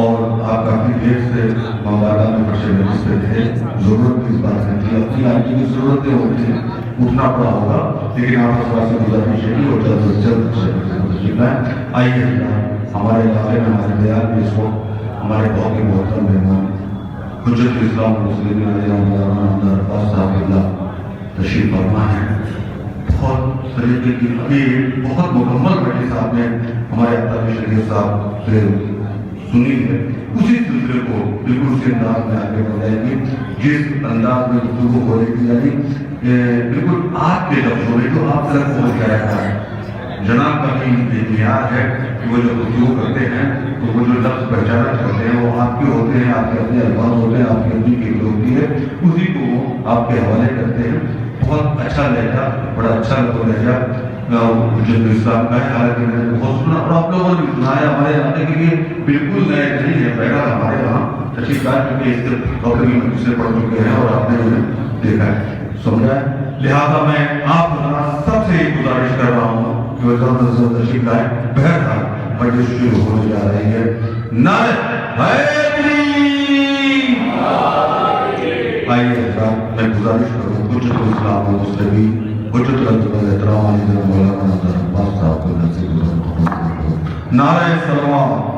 اور آپ کافی دیر سے مولانا میں پرچے مجلس پہ تھے، ضرورت بھی اس بات نہیں تھی، اپنی لائف کی ضرورتیں ہوتی ہیں، اٹھنا پڑا ہوگا، لیکن آپ اس بات سے گزارش ہے کہ وہ جلد از جلد تشریف لائیں۔ آئیے ہمارے علاقے میں ہمارے بیان بھی اس وقت ہمارے بہت ہی محترم مہمان حجت الاسلام والمسلمین علیہ مولانا عبدالرحمٰن صاحب اللہ تشریف فرما ہے۔ بہت طریقے کی ابھی بہت مکمل مجلس آپ نے ہمارے عطا شریف صاحب سے سنی ہے، اسی سلسلے کو بالکل اسی انداز میں آگے بڑھائے گی جس انداز میں گفتگو ہو رہی تھی، یعنی بالکل آپ کے لفظوں میں جو آپ تک پہنچ گیا ہے۔ جناب کا بھی یہ معیار ہے کہ وہ جو گفتگو کرتے ہیں تو وہ جو لفظ پہچانا چاہتے ہیں وہ آپ کے ہوتے ہیں، آپ کے اپنے الفاظ ہوتے ہیں، آپ کی اپنی فکر ہوتی ہے، اسی کو وہ آپ کے حوالے کرتے ہیں۔ بہت اچھا لہجہ، بڑا اچھا لہجہ حجت الاسلام کا ہے، حالانکہ میں نے بہت سنا اور آپ لوگوں نے بھی سنا ہے، ہمارے علاقے کے لیے بالکل نئے نہیں ہے، بہرحال ہمارے یہاں تشریف لائے کیونکہ اس کے ٹاپک میں کسی سے پڑھ چکے ہیں اور آپ نے انہیں دیکھا ہے، سمجھا ہے۔ لہٰذا میں آپ سب سے یہ گزارش کر رہا ہوں کہ وہ جلد از جلد تشریف لائیں۔ بہرحال مجلس شروع ہونے جا رہی ہے۔ نعرہ حیدری! آئیے حضرات، میں گزارش کروں حجت الاسلام والمسلمین حجت الاحترام علی جناب مولانا عبدالرحمٰن صاحب کو نصیب فرمائے۔ نعرہ سلوات!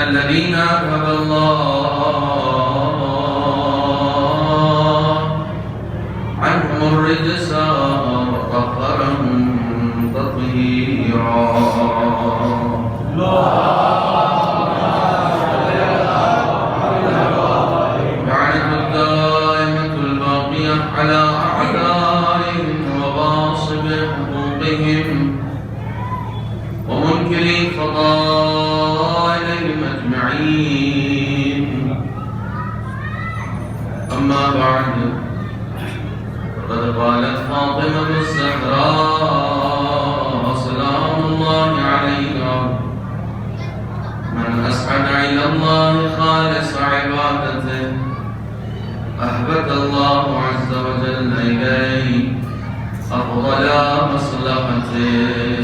الذين أذهب الله عنهم الرجس وطهرهم تطهيرا. لعنة الدائمة الباقية على أعدائهم وغاصب حقوقهم ومنكر فضائلهم أجمعين. بعد فقد قالت فاطمة الزهراء سلام الله عليها من أسعد إلى الله خالص عبادته أهبط الله عز وجل إليه أفضل مصلحته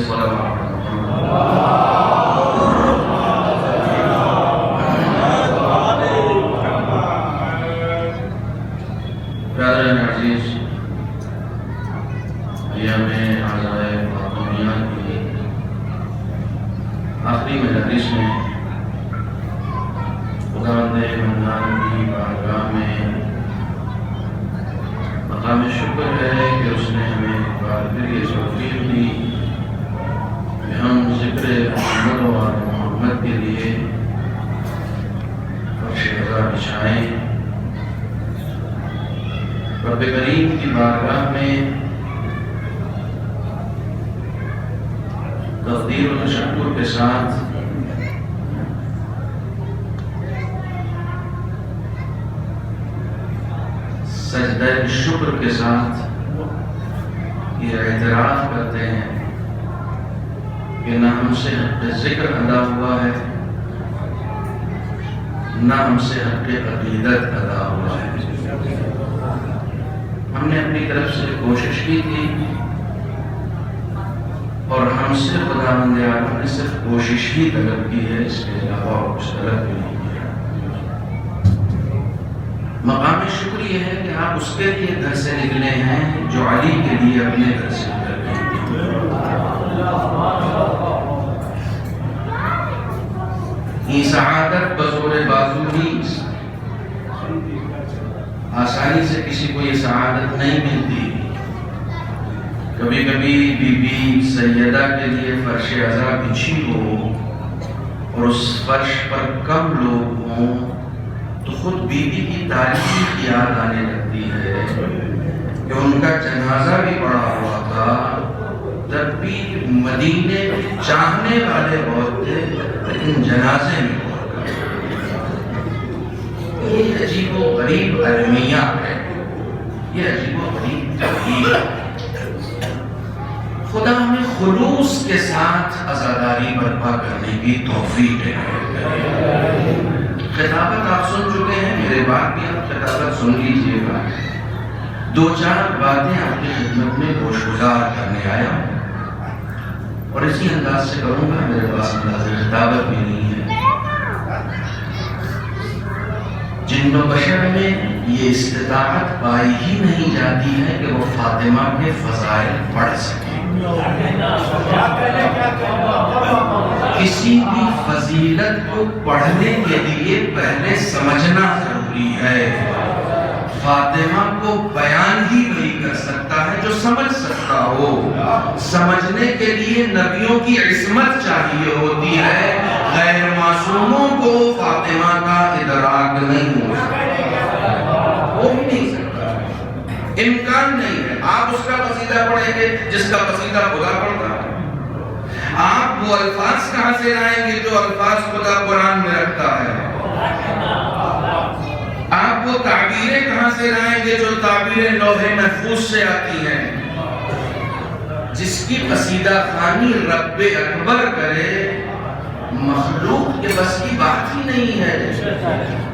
صلوات پیارے عزیز ایام عزائے فاطمیہ کی آخری مجلس میں خداوند منان کی بارگاہ میں مقام شکر ہے کہ اس نے ہمیں ایک بار پھر یہ توفیق دی کہ ہم ذکر محمد و آل محمد کے لیے فرش عزا بچھائیں، رب کریم کی بارگاہ میں تقدیر و تشکر کے ساتھ سجدہ شکر کے ساتھ یہ اعتراف کرتے ہیں کہ نہ ہم سے حق ذکر ادا ہوا ہے، نہ ہم سے حق عقیدت ادا ہوا ہے۔ ہم نے اپنی طرف سے کوشش کی تھی اور ہم سے خداوند عالم نے صرف کوشش ہی طلب کی ہے، اس کے علاوہ اور کچھ طلب بھی نہیں کیا۔ مقام شکر یہ ہے کہ آپ اس کے لیے گھر سے نکلے ہیں جو علی کے لیے اپنے گھر سے نکل گئے۔ یہ سعادت بزور بازو ہی آسانی سے کسی کو یہ سعادت نہیں ملتی۔ کبھی کبھی بی بی سیدہ کے لیے فرش عزا بچھی ہو اور اس فرش پر کم لوگ ہوں تو خود بی بی کی تعلیم کی یاد آنے لگتی ہے کہ ان کا جنازہ بھی پڑا ہوا تھا، تب بھی مدینے میں چاہنے والے بہت تھے لیکن جنازے میں بہت کم۔ یہ عجیب و غریب المیہ ہے، یہ عجیب و غریب ترکیب ہے۔ خدا ہمیں خلوص کے ساتھ عزاداری برپا کرنے کی توفیق دے۔ خطابت آپ سن چکے ہیں، میرے بعد بھی آپ خطابت سن لیجئے گا۔ دو چار باتیں آپ کی خدمت میں گوشگزار کرنے آیا ہوں اور اسی انداز سے کروں گا، میرے پاس انداز خطابت بھی نہیں ہے۔ جن و بشر میں یہ استطاعت پائی ہی نہیں جاتی ہے کہ وہ فاطمہ کے فضائل پڑھ سکیں۔ کسی بھی فضیلت کو پڑھنے کے لیے پہلے سمجھنا ضروری ہے۔ فاطمہ کو بیان ہی وہی کر سکتا ہے جو سمجھ سکتا ہو۔ سمجھنے کے لیے نبیوں کی عصمت چاہیے ہوتی ہے، غیر معصوموں کو فاطمہ کا ادراک نہیں ہو سکتا، وہ بھی نہیں سکتا، امکان نہیں ہے۔ آپ اس کا قصیدہ پڑھیں گے جس کا قصیدہ خدا پڑھتا ہے، آپ وہ الفاظ کہاں سے لائیں گے جو الفاظ خدا قرآن میں رکھتا ہے، آپ وہ تعبیریں کہاں سے لائیں گے جو تعبیریں لوح محفوظ سے آتی ہیں۔ جس کی قصیدہ خوانی رب اکبر کرے، مخلوق کے بس کی بات ہی نہیں ہے۔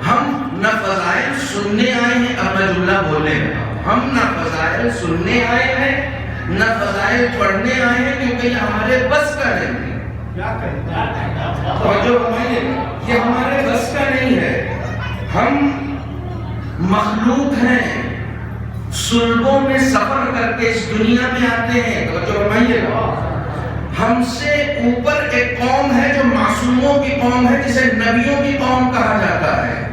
ہم نہ فضائل سننے آئے ہیں، احمد اللہ بولے گا، ہم نہ فضائل سننے آئے ہیں نہ فضائل پڑھنے آئے ہیں، کیونکہ یہ ہمارے بس کا نہیں ہے۔ یہ ہمارے بس کا نہیں ہے۔ ہم مخلوق ہیں، صلبوں میں سفر کر کے اس دنیا میں آتے ہیں۔ توجہ فرمائیے گا، ہم سے اوپر ایک قوم ہے جو معصوموں کی قوم ہے، جسے نبیوں کی قوم کہا جاتا ہے۔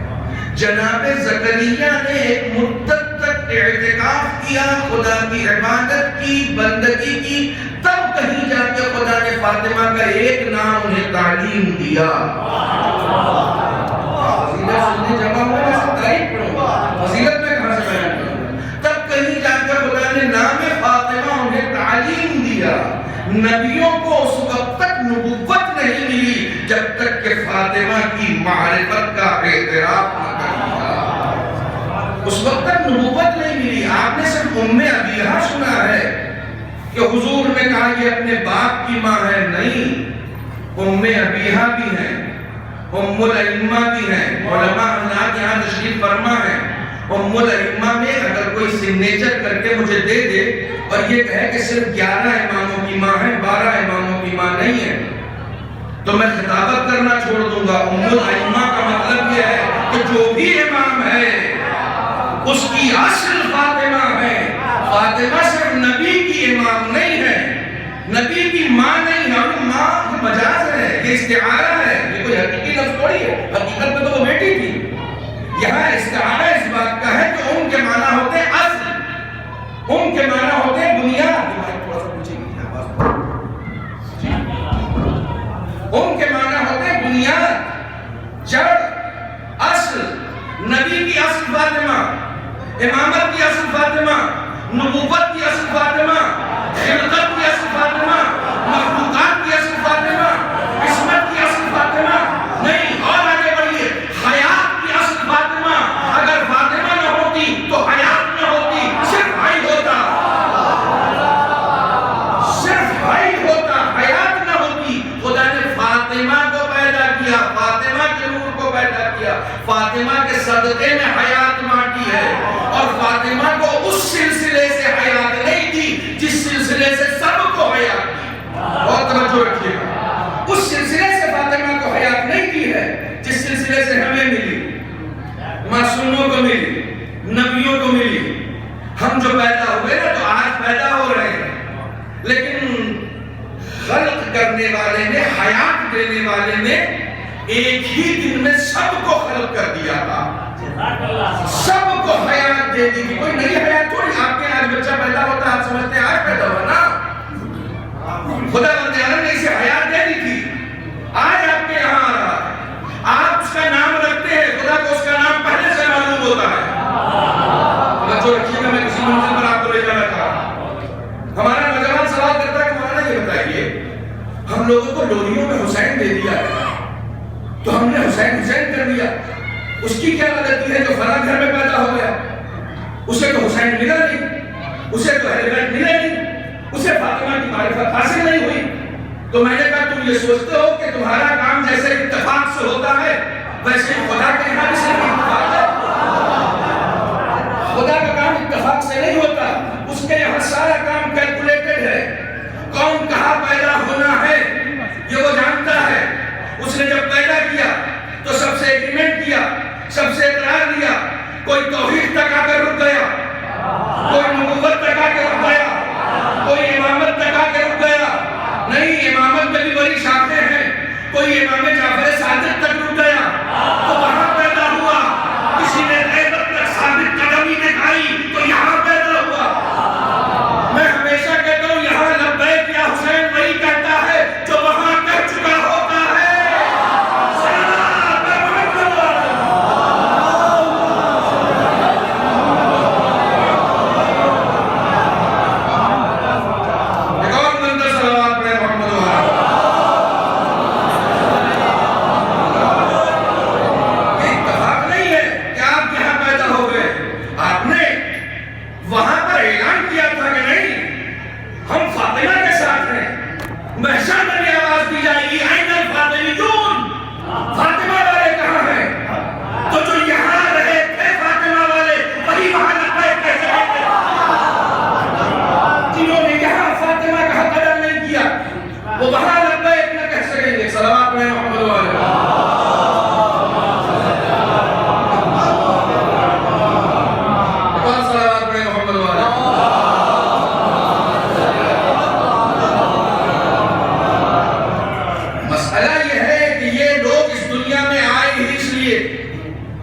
جناب زکریا نے ایک مدت تک اعتکاف کیا، خدا کی عبادت کی، بندگی کی، تب کہیں جا کے خدا نے فاطمہ کا ایک نام انہیں تعلیم دیا۔ فضیلت سننے جمع ہوا، میں سب تعریف کروں گا، فضیلت میں کہاں سے بیان کروں گا؟ تب کہیں جا کر خدا نے نام فاطمہ انہیں تعلیم دیا۔ نبیوں کو اس وقت تک نبوت نہیں ملی جب تک کہ فاطمہ کی معرفت کا اعتراف نہ کر لیا۔ اس وقت تک صرف ام ابیہا سنا ہے کہ حضور نے کہا یہ اپنے باپ کی ماں ہے، نہیں، ام ابیہا بھی ہیں، ام الائمہ بھی ہیں، علماء اللہ کے یہاں تشریف فرما ہے۔ ام الائمہ میں اگر کوئی سگنیچر کر کے مجھے دے دے اور یہ کہے کہ صرف 11 اماموں کی ماں ہے، 12 اماموں کی ماں نہیں ہے، تو میں خطابت کرنا چھوڑ دوں گا۔ ام الائمہ کا مطلب یہ ہے کہ جو بھی امام ہے اس کی اصل فاطمہ ہے۔ فاطمہ صرف نبی کی امام نہیں ہے، نبی کی ماں نہیں ہے، اور ماں یہ مجاز ہے، یہ استعارہ ہے، یہ کوئی حقیقی لفظ تھوڑی ہے، حقیقت میں تو وہ بیٹی تھی۔ یہاں استعارہ اس بات کا ہے کہ ان کے معنی ہوتے ہیں اصل، ان کے معنی ہوتے ہیں بنیاد۔ ان کے معنی ہوتے ہیں بنیاد، جڑ، اصل۔ نبی کی اصل فاطمہ، امامت کی اصل فاطمہ، نبوت کی اصل فاطمہ، خلقت کی اصل فاطمہ، مخلوقات کی اصل فاطمہ، عصمت کی اصل فاطمہ نہیں۔ اور آگے بڑھیے، حیات کی اصل فاطمہ۔ اگر فاطمہ نہ ہوتی تو حیات نہ ہوتی، صرف بھائی ہوتا، صرف بھائی ہوتا، حیات نہ ہوتی۔ خدا نے فاطمہ کو پیدا کیا، فاطمہ کے نور کو پیدا کیا، فاطمہ کے صدقے میں حیات بانٹی ہے، اور فاطمہ کو اس سلسلے سے حیات نہیں دی جس سلسلے سے سب کو حیات دی۔ بہت توجہ رکھیے گا، اس سلسلے سے فاطمہ کو حیات نہیں دی ہے جس سلسلے سے ہمیں ملی، معصوموں کو ملی، نبیوں کو ملی۔ ہم جو پیدا ہوئے نا تو آج پیدا ہو رہے ہیں، لیکن خلق کرنے والے نے، حیات دینے والے نے ایک ہی دن میں سب کو خلق کر دیا تھا، سب کو حیات دے دی تھی۔ کوئی نئی حیات تھوڑی، آپ کے آج بچہ پیدا ہوتا ہے آپ سمجھتے ہیں آج پیدا ہوا نا، خدا بندے عالم نے اسے حیات دے دی تھی، آج آپ کے یہاں آ رہا ہے، آپ اس کا نام رکھتے ہیں، خدا کو اس کا نام پہلے سے معلوم ہوتا ہے۔ جو رکھیے گا، میں کسی منزل پر آپ کو لے جانا چاہا۔ ہمارا نوجوان سوال کرتا ہے کہ مولانا یہ بتائیے، ہم لوگوں کو لوریوں میں حسین دے دیا ہے تو ہم نے حسین حسین کر دیا، اس کی کیا غلطی ہے جو فلاں گھر میں پیدا ہو گیا؟ اسے تو حسین ملا نہیں، اسے تو اہل بیت ملے نہیں، اسے فاطمہ کی معرفت حاصل نہیں ہوئی۔ تو میں نے کہا تم یہ سوچتے ہو کہ تمہارا کام جیسے اتفاق سے ہوتا ہے ویسے خدا کے یہاں بھی صرف اتفاق ہے؟ خدا کا کام اتفاق سے نہیں ہوتا، اس کے یہاں سارا کام کیلکولیٹڈ ہے۔ کون کہاں پیدا ہونا ہے یہ وہ جانتا ہے۔ اس نے جب پیدا کیا تو سب سے ایگریمنٹ کیا، سب سے اقرار لیا، کوئی توحید تک آ کر رک گیا، کوئی نبوت تک آ کے رک گیا، کوئی امامت تک آ کے رک گیا، نہیں، امامت میں بھی بڑی شاخیں ہیں، کوئی امام جعفر صادق تک رک گیا تو وہاں پیدا ہوا، کسی نے غیبت تک ثابت قدمی دکھائی تو یہاں پیدا ہوا۔ میں ہمیشہ کہتا ہوں یہاں لبیک یا حسین وہی کہتا ہے جو وہاں کہہ چکا ہوتا ہے۔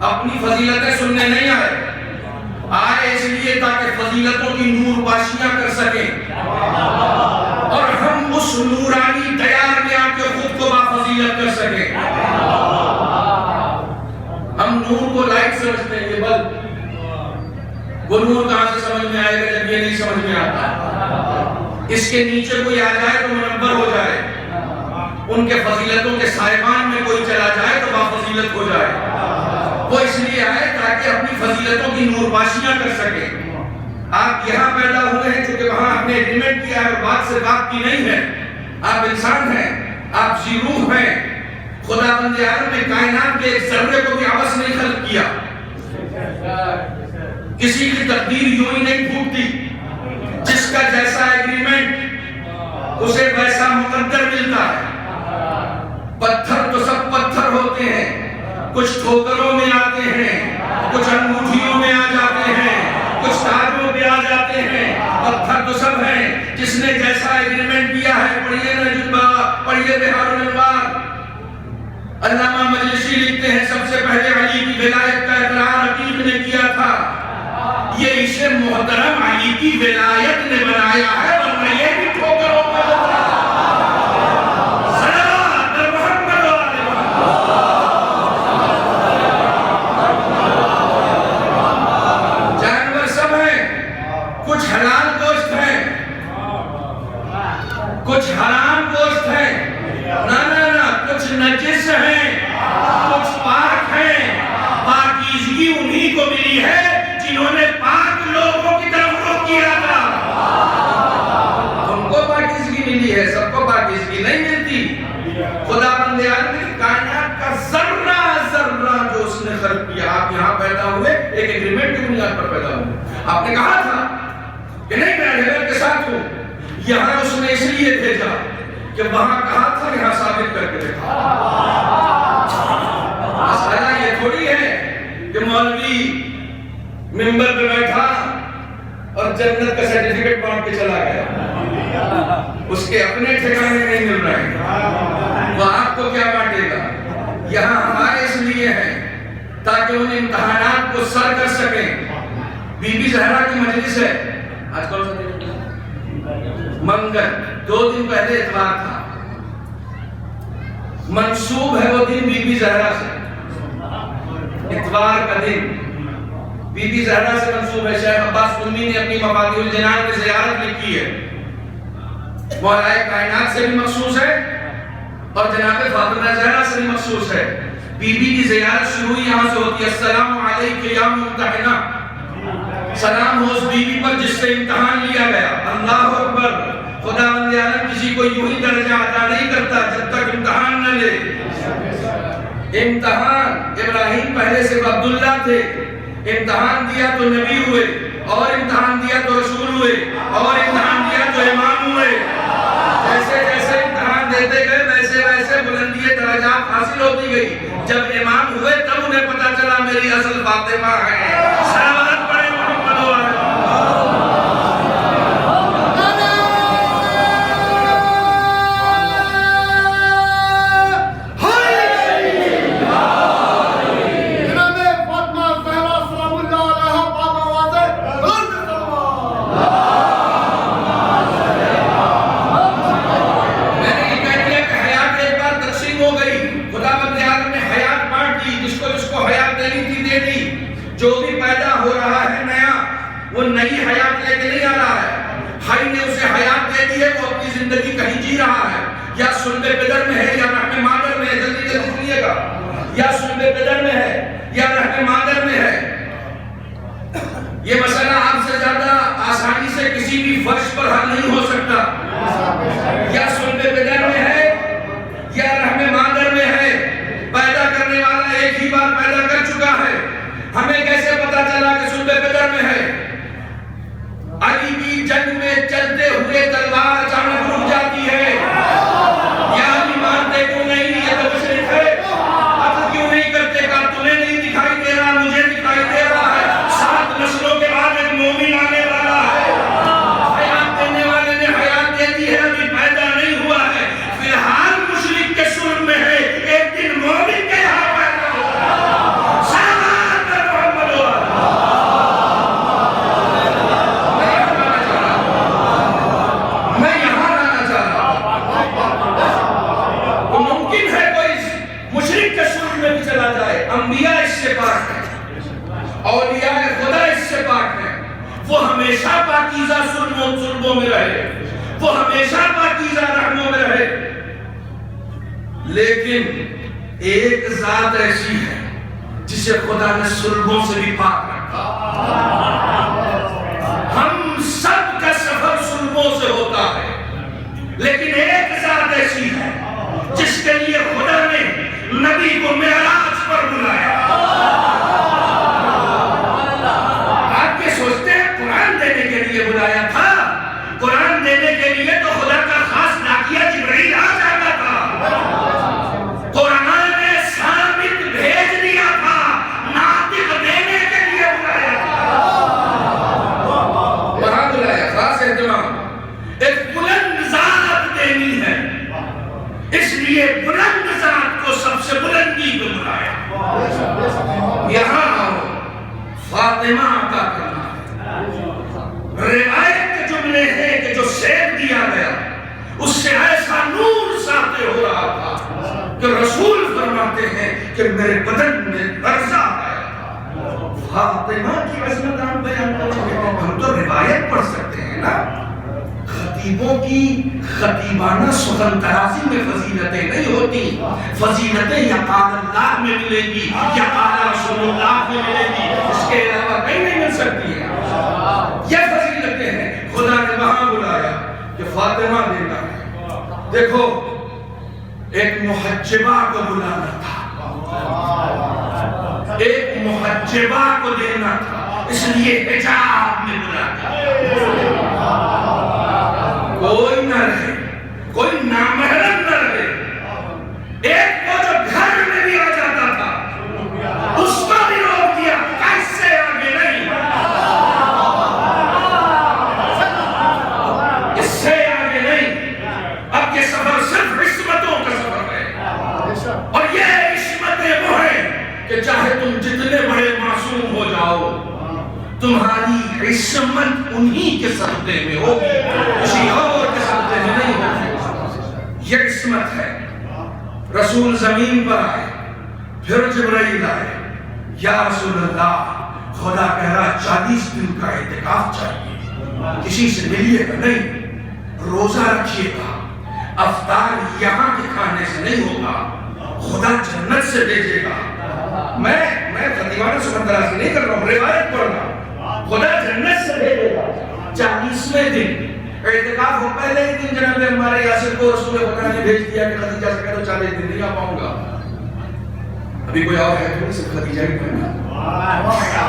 اپنی فضیلتیں سننے نہیں آئے اس لیے تاکہ فضیلتوں کی نور پاشیاں کر سکیں اور ہم اس نورانی دیار میں آ کے خود کو بافضیلت کر سکیں۔ ہم نور کو لائٹ سمجھتے ہیں، یہ بلب، وہ نور کہاں سے سمجھ میں آئے گا جب یہ نہیں سمجھ میں آتا؟ اس کے نیچے کوئی آ جائے تو منور ہو جائے، ان کے فضیلتوں کے سائبان میں کوئی چلا جائے تو بافضیلت ہو جائے۔ وہ اس لیے آئے تاکہ اپنی فضیلتوں کی نور پاشیاں کر سکے۔ آپ یہاں پیدا ہوئے ہیں چونکہ وہاں آپ نے ایگریمنٹ کیا ہے اور بات سے بات کی نہیں ہے. آپ انسان ہیں, آپ ذی روح ہیں. خدا بند عالم نے کائنات کے ایک ذرے کو بھی عبث نہیں خلق کیا. کسی کی تقدیر یوں ہی نہیں پھوٹتی. جس کا جیسا ایگریمنٹ اسے ویسا مقدر ملتا ہے. پتھر تو سب پتھر ہوتے ہیں, کچھ ٹھوکروں میں آتے ہیں, کچھ انگوٹھیوں میں آ جاتے ہیں, کچھ تاجوں میں آ جاتے ہیں. پتھر تو سب ہیں, جس نے جیسا ایگریمنٹ کیا ہے. پڑھیے نہج البلاغہ, پڑھیے بحار الانوار. علامہ مجلسی لکھتے ہیں سب سے پہلے علی کی ولایت کا اقرار عقیق نے کیا تھا. یہ اسے محترم علی کی ولایت نے بنایا ہے, ورنہ یہ بھی ٹھوکروں میں ہوتا ہے. جانور سب ہیں, کچھ حلال گوشت ہے, کچھ حرام گوشت ہے. نہ کچھ نجس ہیں, کچھ پاک ہیں. پاکیزگی انہی کو ملی ہے جنہوں نے پاک لوگوں کی طرف رخ کیا تھا. ان کو پاکیزگی ملی ہے, سب کو پاکیزگی نہیں ملتی. خدا بند عالم نے کائنات کا ذرہ ذرہ جو اس نے خلق کیا. آپ یہاں پیدا ہوئے ایک ایگریمنٹ کی بنیاد پر پیدا ہوئے. آپ نے کہا تھا کہ نہیں میں ہیبر کے ساتھ ہوں. یہاں اس نے اس لیے بھیجا کہ وہاں کہا تھا یہاں ثابت کر کے دیکھا. مسئلہ یہ تھوڑی ہے کہ مولوی ممبر پہ بیٹھا اور جنت کا سرٹیفکیٹ بانٹ کے چلا گیا. اس کے اپنے ٹھکانے نہیں مل رہے ہیں, وہ آپ کو کیا بانٹے گا. یہاں ہمارے اس لیے ہیں تاکہ ان امتحانات کو سر کر سکیں. بی بی زہرا کی مجلس ہے آج کل منگل, 2 دن پہلے اتوار تھا. منسوب ہے وہ دن بی بی زہرا سے. اتوار کا دن بی بی زہرا سے منسوب ہے. شیخ عباس قمی نے اپنی مفاتیح الجنان میں زیارت لکھی ہے. مولائے کائنات سے بھی مخصوص ہے اور جناب فاطمہ زہرا سے بھی مخصوص ہے. بی بی کی زیارت شروع یہاں سے ہوتی ہے. السلام علیکم یا ممتحنہ, سلام ہو اس بی بی پر جس سے امتحان لیا گیا. اللہ اکبر. خدا بند عالم کسی کو یوں ہی درجہ عطا نہیں کرتا جب تک امتحان نہ لے. امتحان, ابراہیم پہلے سے عبداللہ تھے, امتحان دیا تو نبی ہوئے, اور امتحان دیا تو رسول ہوئے, اور امتحان دیا تو امام ہوئے. جیسے جیسے امتحان دیتے گئے ویسے ویسے بلندی درجات حاصل ہوتی گئی. جب امام ہوئے تب انہیں پتا چلا میری اصل فاطمہ ہے. سلامت پڑھے محمد و آلہ. جو بھی پیدا ہو رہا ہے نیا, وہ نئی حیات لے کے نہیں آ رہا ہے. حی نے اسے حیات دے دی ہے, وہ اپنی زندگی کہیں جی رہا ہے. یا سلب بدر میں ہے یا رحم مادر میں ہے. جلدی جلدی سنیے گا. یا سلب بدر میں ہے یا رحم مادر میں ہے. یہ مسئلہ آپ سے زیادہ آسانی سے کسی بھی فرش پر حل نہیں ہو سکتا. یا سلب بدر میں ہے یا رحم مادر میں ہے. پیدا کرنے والا ایک ہی بار پیدا کر چکا ہے. ہمیں کیسے پتا چلا کہ سلب بدر میں ہے؟ علی کی جنگ میں چلتے ہوئے تلوار اچانک رک جاتی ہے. یا علی مانتے کیوں نہیں, یہ تو مشرک ہے. اب کیوں نہیں کرتے کہ تمہیں نہیں دکھائی دے رہا, مجھے دکھائی دے رہا ہے. 7 نسلوں کے بعد ایک مومن آنے والا ہے. حیات دینے والے نے حیات دے دی ہے, ابھی پیدا نہیں ہوا ہے. فی الحال مشرک کے سر میں ہے, ایک دن مومن کے یہاں پیدا ہوگا. انبیاء اس سے پاک ہیں, اولیاء خدا اس سے پاک ہیں. وہ ہمیشہ پاکیزہ سلبوں میں رہے, وہ ہمیشہ پاکیزہ رحموں میں رہے. لیکن ایک ذات ایسی ہے جسے خدا نے سلبوں سے بھی پاک رکھا. ہم ہم سب کا سفر سلبوں سے ہوتا ہے، لیکن ایک ذات ایسی ہے جس کے لیے خدا نے نبی کو معراج پر بلایا۔ آپ یہ سوچتے ہیں قرآن دینے کے لیے بلایا تھا؟ قرآن دینے کے لیے تو خدا کا خاص ڈاکیہ جبرائیل آ جاتا تھا۔ قرآن نے ثابت بھیج دیا تھا، ناطق دینے کے لیے بلایا تھا۔ وہاں بلایا، خاص اہتمام، ایک بلند ذات دینی ہے، اس لیے بلند ذات کو سب سے بلندی پہ بلایا۔ یہاں آؤ، فاطمہ عطا کرنا ہے۔ روایت کے جملے ہیں کہ جو سیب دیا گیا اس سے ایسا نور ساطع ہو رہا تھا کہ رسول فرماتے ہیں کہ میرے بدن میں لرزہ آیا تھا۔ فاطمہ کی عظمت آپ بیان کرتے ہیں، ہم تو روایت پڑھ سکتے ہیں نا۔ خطیبوں کی خطیبانہ سخن طرازی میں فضیلتیں نہیں ہوتی، فضیلتیں یا قال اللہ میں ملے گی یا قال رسول اللہ میں ملے گی، اس کے علاوہ کہیں نہیں مل سکتی ہے۔ یہ فضیلتیں ہیں، خدا نے وہاں بلایا کہ فاطمہ دینا ہے۔ دیکھو ایک محجبہ کو بلانا تھا، ایک محجبہ کو دینا تھا، اس لیے حجاب میں بلایا۔ کوئی نہ رہے، کوئی نامحرم نہ رہے، ایک وہ جو گھر میں بھی آ جاتا تھا اس کو بھی روک دیا، کیسے آگے نہیں، اس سے آگے نہیں۔ اب یہ سفر صرف عصمتوں کا سفر ہے، اور یہ عصمتیں وہ ہیں کہ چاہے تم جتنے بڑے معصوم ہو جاؤ، تمہاری عصمت انہی کے صدقے میں ہوگی، کسی اور کے صدقے میں نہیں ہوگی۔ یہ عصمت ہے۔ رسول زمین پر آئے، پھر جبرائیل آئے، یا رسول اللہ خدا کہہ رہا 40 دن کا اعتکاف چاہیے، کسی سے ملیے گا نہیں، روزہ رکھیے گا، افطار یہاں کے کھانے سے نہیں ہوگا، خدا جنت سے بھیجے گا۔ میں خطیبانہ سخن طرازی نہیں کر رہا ہوں، روایت پڑھ رہا ہوں۔ خدا جنت سے بھیجے گا 40ویں دن اعتکاف ہو، پہلے ہی دن جناب ہمارے یاسر کو رسول خدا نے بھیج دیا کہ خدیجہ سے کہہ دو 40 دن نہیں آ پاؤں گا۔ ابھی کوئی اور ہے تو صرف خدیجہ ہی کہنا،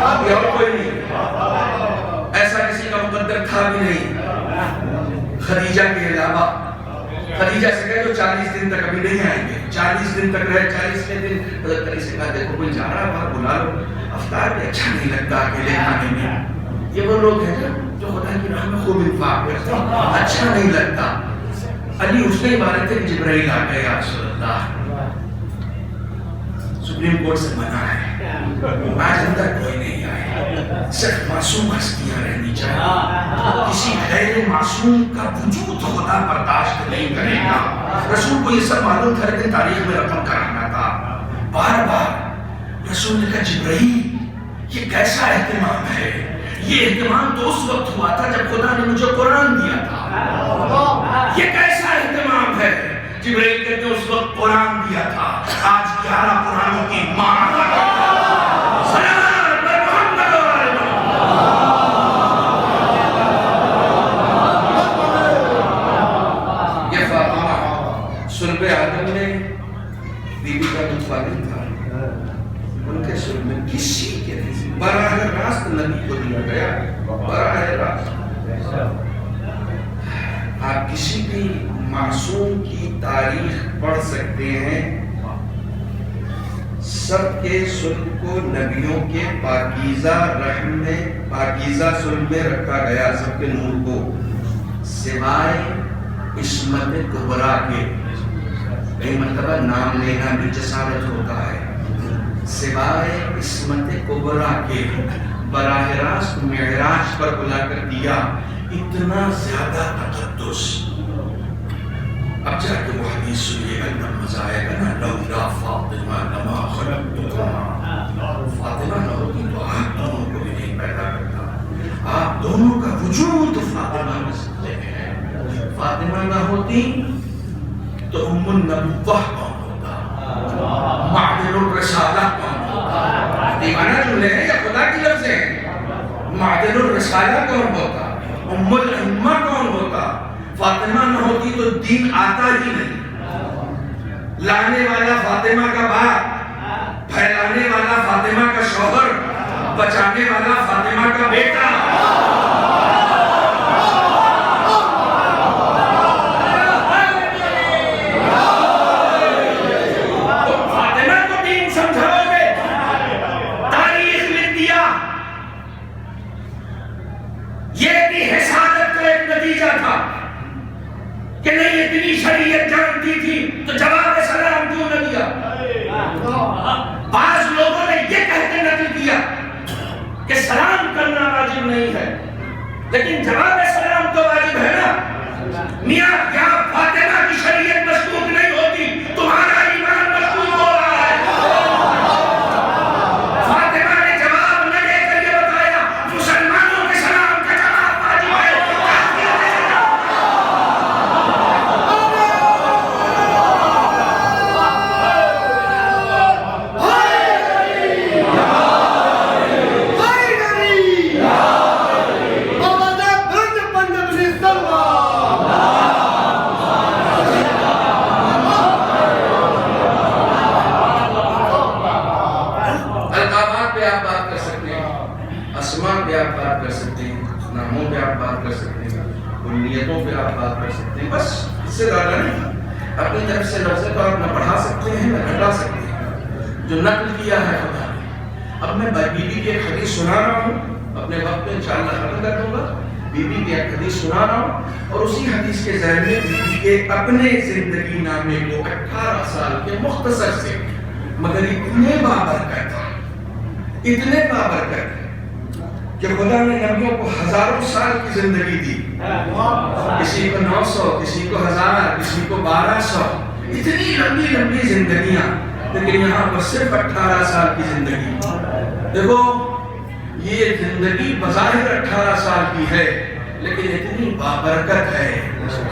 ابھی اور کوئی نہیں، ایسا کسی کا مقدر تھا بھی نہیں خدیجہ کے علاوہ۔ خدیجہ سے کہہ دو 40 دن تک ابھی نہیں آئیں گے، 40 دن تک رہے، 40ویں دن حضرت علی سے کہا دیکھو کوئی جا رہا ہے باہر بلا لو، افطار بھی اچھا نہیں لگتا اکیلے کھانے میں۔ یہ وہ لوگ ہیں جو خدا کی راہ میں خوب انفاق کرتے ہیں، اچھا نہیں لگتا۔ علی اس نے عبارت ہے کہ جبرائیل آ گئے، یا رسول اللہ سپریم کورٹ سے منع ہے، آج اندر کوئی نہیں آئے، صرف معصوم ہستیاں رہنی چاہیے، کسی غیر معصوم کا وجود خدا برداشت نہیں کرے گا۔ رسول کو یہ سب معلوم تھا لیکن تاریخ میں رقم کرانا تھا۔ بار بار رسول نے کہا جبرائیل یہ کیسا اہتمام ہے؟ یہ اہتمام تو اس وقت ہوا تھا جب خدا نے مجھے قرآن دیا تھا، یہ کیسا اہتمام ہے؟ جبرائیل کہتے ہیں اس وقت قرآن دیا تھا، آج 11 قرآنوں کی ماں سلام پر محمد و آل محمد۔ یہ فاطمہ سلب آدم میں بی بی کا متفادل تھا، ان کے سلب میں کسی کے نہیں، براہ راست نبی کو دیا گیا، براہ راست۔ آپ کسی بھی معصوم کی تاریخ پڑھ سکتے ہیں، سب کے سلب کو نبیوں کے پاکیزہ رحم میں، پاکیزہ سلب میں رکھا گیا، سب کے نور کو، سوائے عصمت کبریٰ کے۔ کئی مرتبہ نام لینا بھی جسارت ہوتا ہے، سوائے عصمت کبریٰ کے براہ راست معراج پر بلا کر دیا، اتنا زیادہ تقدس۔ اب جا کے وہ حدیث سنیے گا، مزہ آئے گا نا، لولا فاطمہ لما خلقتکما، فاطمہ نہ ہوتی تو آپ دونوں کو بھی نہیں پیدا کرتا، آپ دونوں کا وجود فاطمہ میں سکتے ہیں۔ فاطمہ نہ ہوتی تو ام النبوہ کون ہوتا، معدن الرسالہ کون ہوتا؟ دیوانہ جملے ہیں یا خدا کی لفظ ہیں؟ معدن الرسالہ کون ہوتا؟ ام الائمہ کون ہوتا؟ فاطمہ نہ ہوتی تو دین آتا ہی نہیں. لانے والا فاطمہ کا باپ، پھیلانے والا فاطمہ کا شوہر، بچانے والا فاطمہ کا بیٹا. تم فاطمہ کو دین سمجھاؤ گے؟ تاریخ لکھ دیا. یہ بھی حسادت کا ایک نتیجہ تھا کہ نہیں اتنی شریعت جانتی تھی تو جواب سلام کیوں نہ دیا. بعض لوگوں نے یہ کہہ کے نقل کیا کہ سلام کرنا واجب نہیں ہے، لیکن جواب سلام تو واجب ہے نا. میاں کیا فاطمہ کی شریعت مشکوک نہیں ہوتی؟ تمہارا ایمان مشکوک ہو رہا ہے. فاطمہ نے جواب نہ دے کر یہ بتایا مسلمانوں کے سلام کا جواب واجب ہے. ناموں پہ آپ بات کر سکتے ہیں، نیتوں پہ آپ بات کر سکتے ہیں، بس اس سے زیادہ نہیں. اپنی طرف سے لفظیں تو آپ نہ بڑھا سکتے ہیں نہ گھٹا سکتے ہیں جو نقل کیا ہے خدا نے. اب میں بی بی کی ایک حدیث سنا رہا ہوں، اپنے وقت میں انشاءاللہ ختم کر دوں گا. بی بی کی ایک حدیث سنا رہا ہوں اور اسی حدیث کے ذہن میں بی بی کے اپنے زندگی نامے کو 18 سال کے مختصر سے مگر اتنے بابرکت کہ خدا نے نبیوں کو ہزاروں سال کی زندگی دی. کسی کو 900، کسی کو 1000، کسی کو 1200، اتنی لمبی لمبی زندگیاں، لیکن یہاں پر صرف 18 سال کی زندگی. دیکھو یہ زندگی بظاہر 18 سال کی ہے لیکن اتنی بابرکت ہے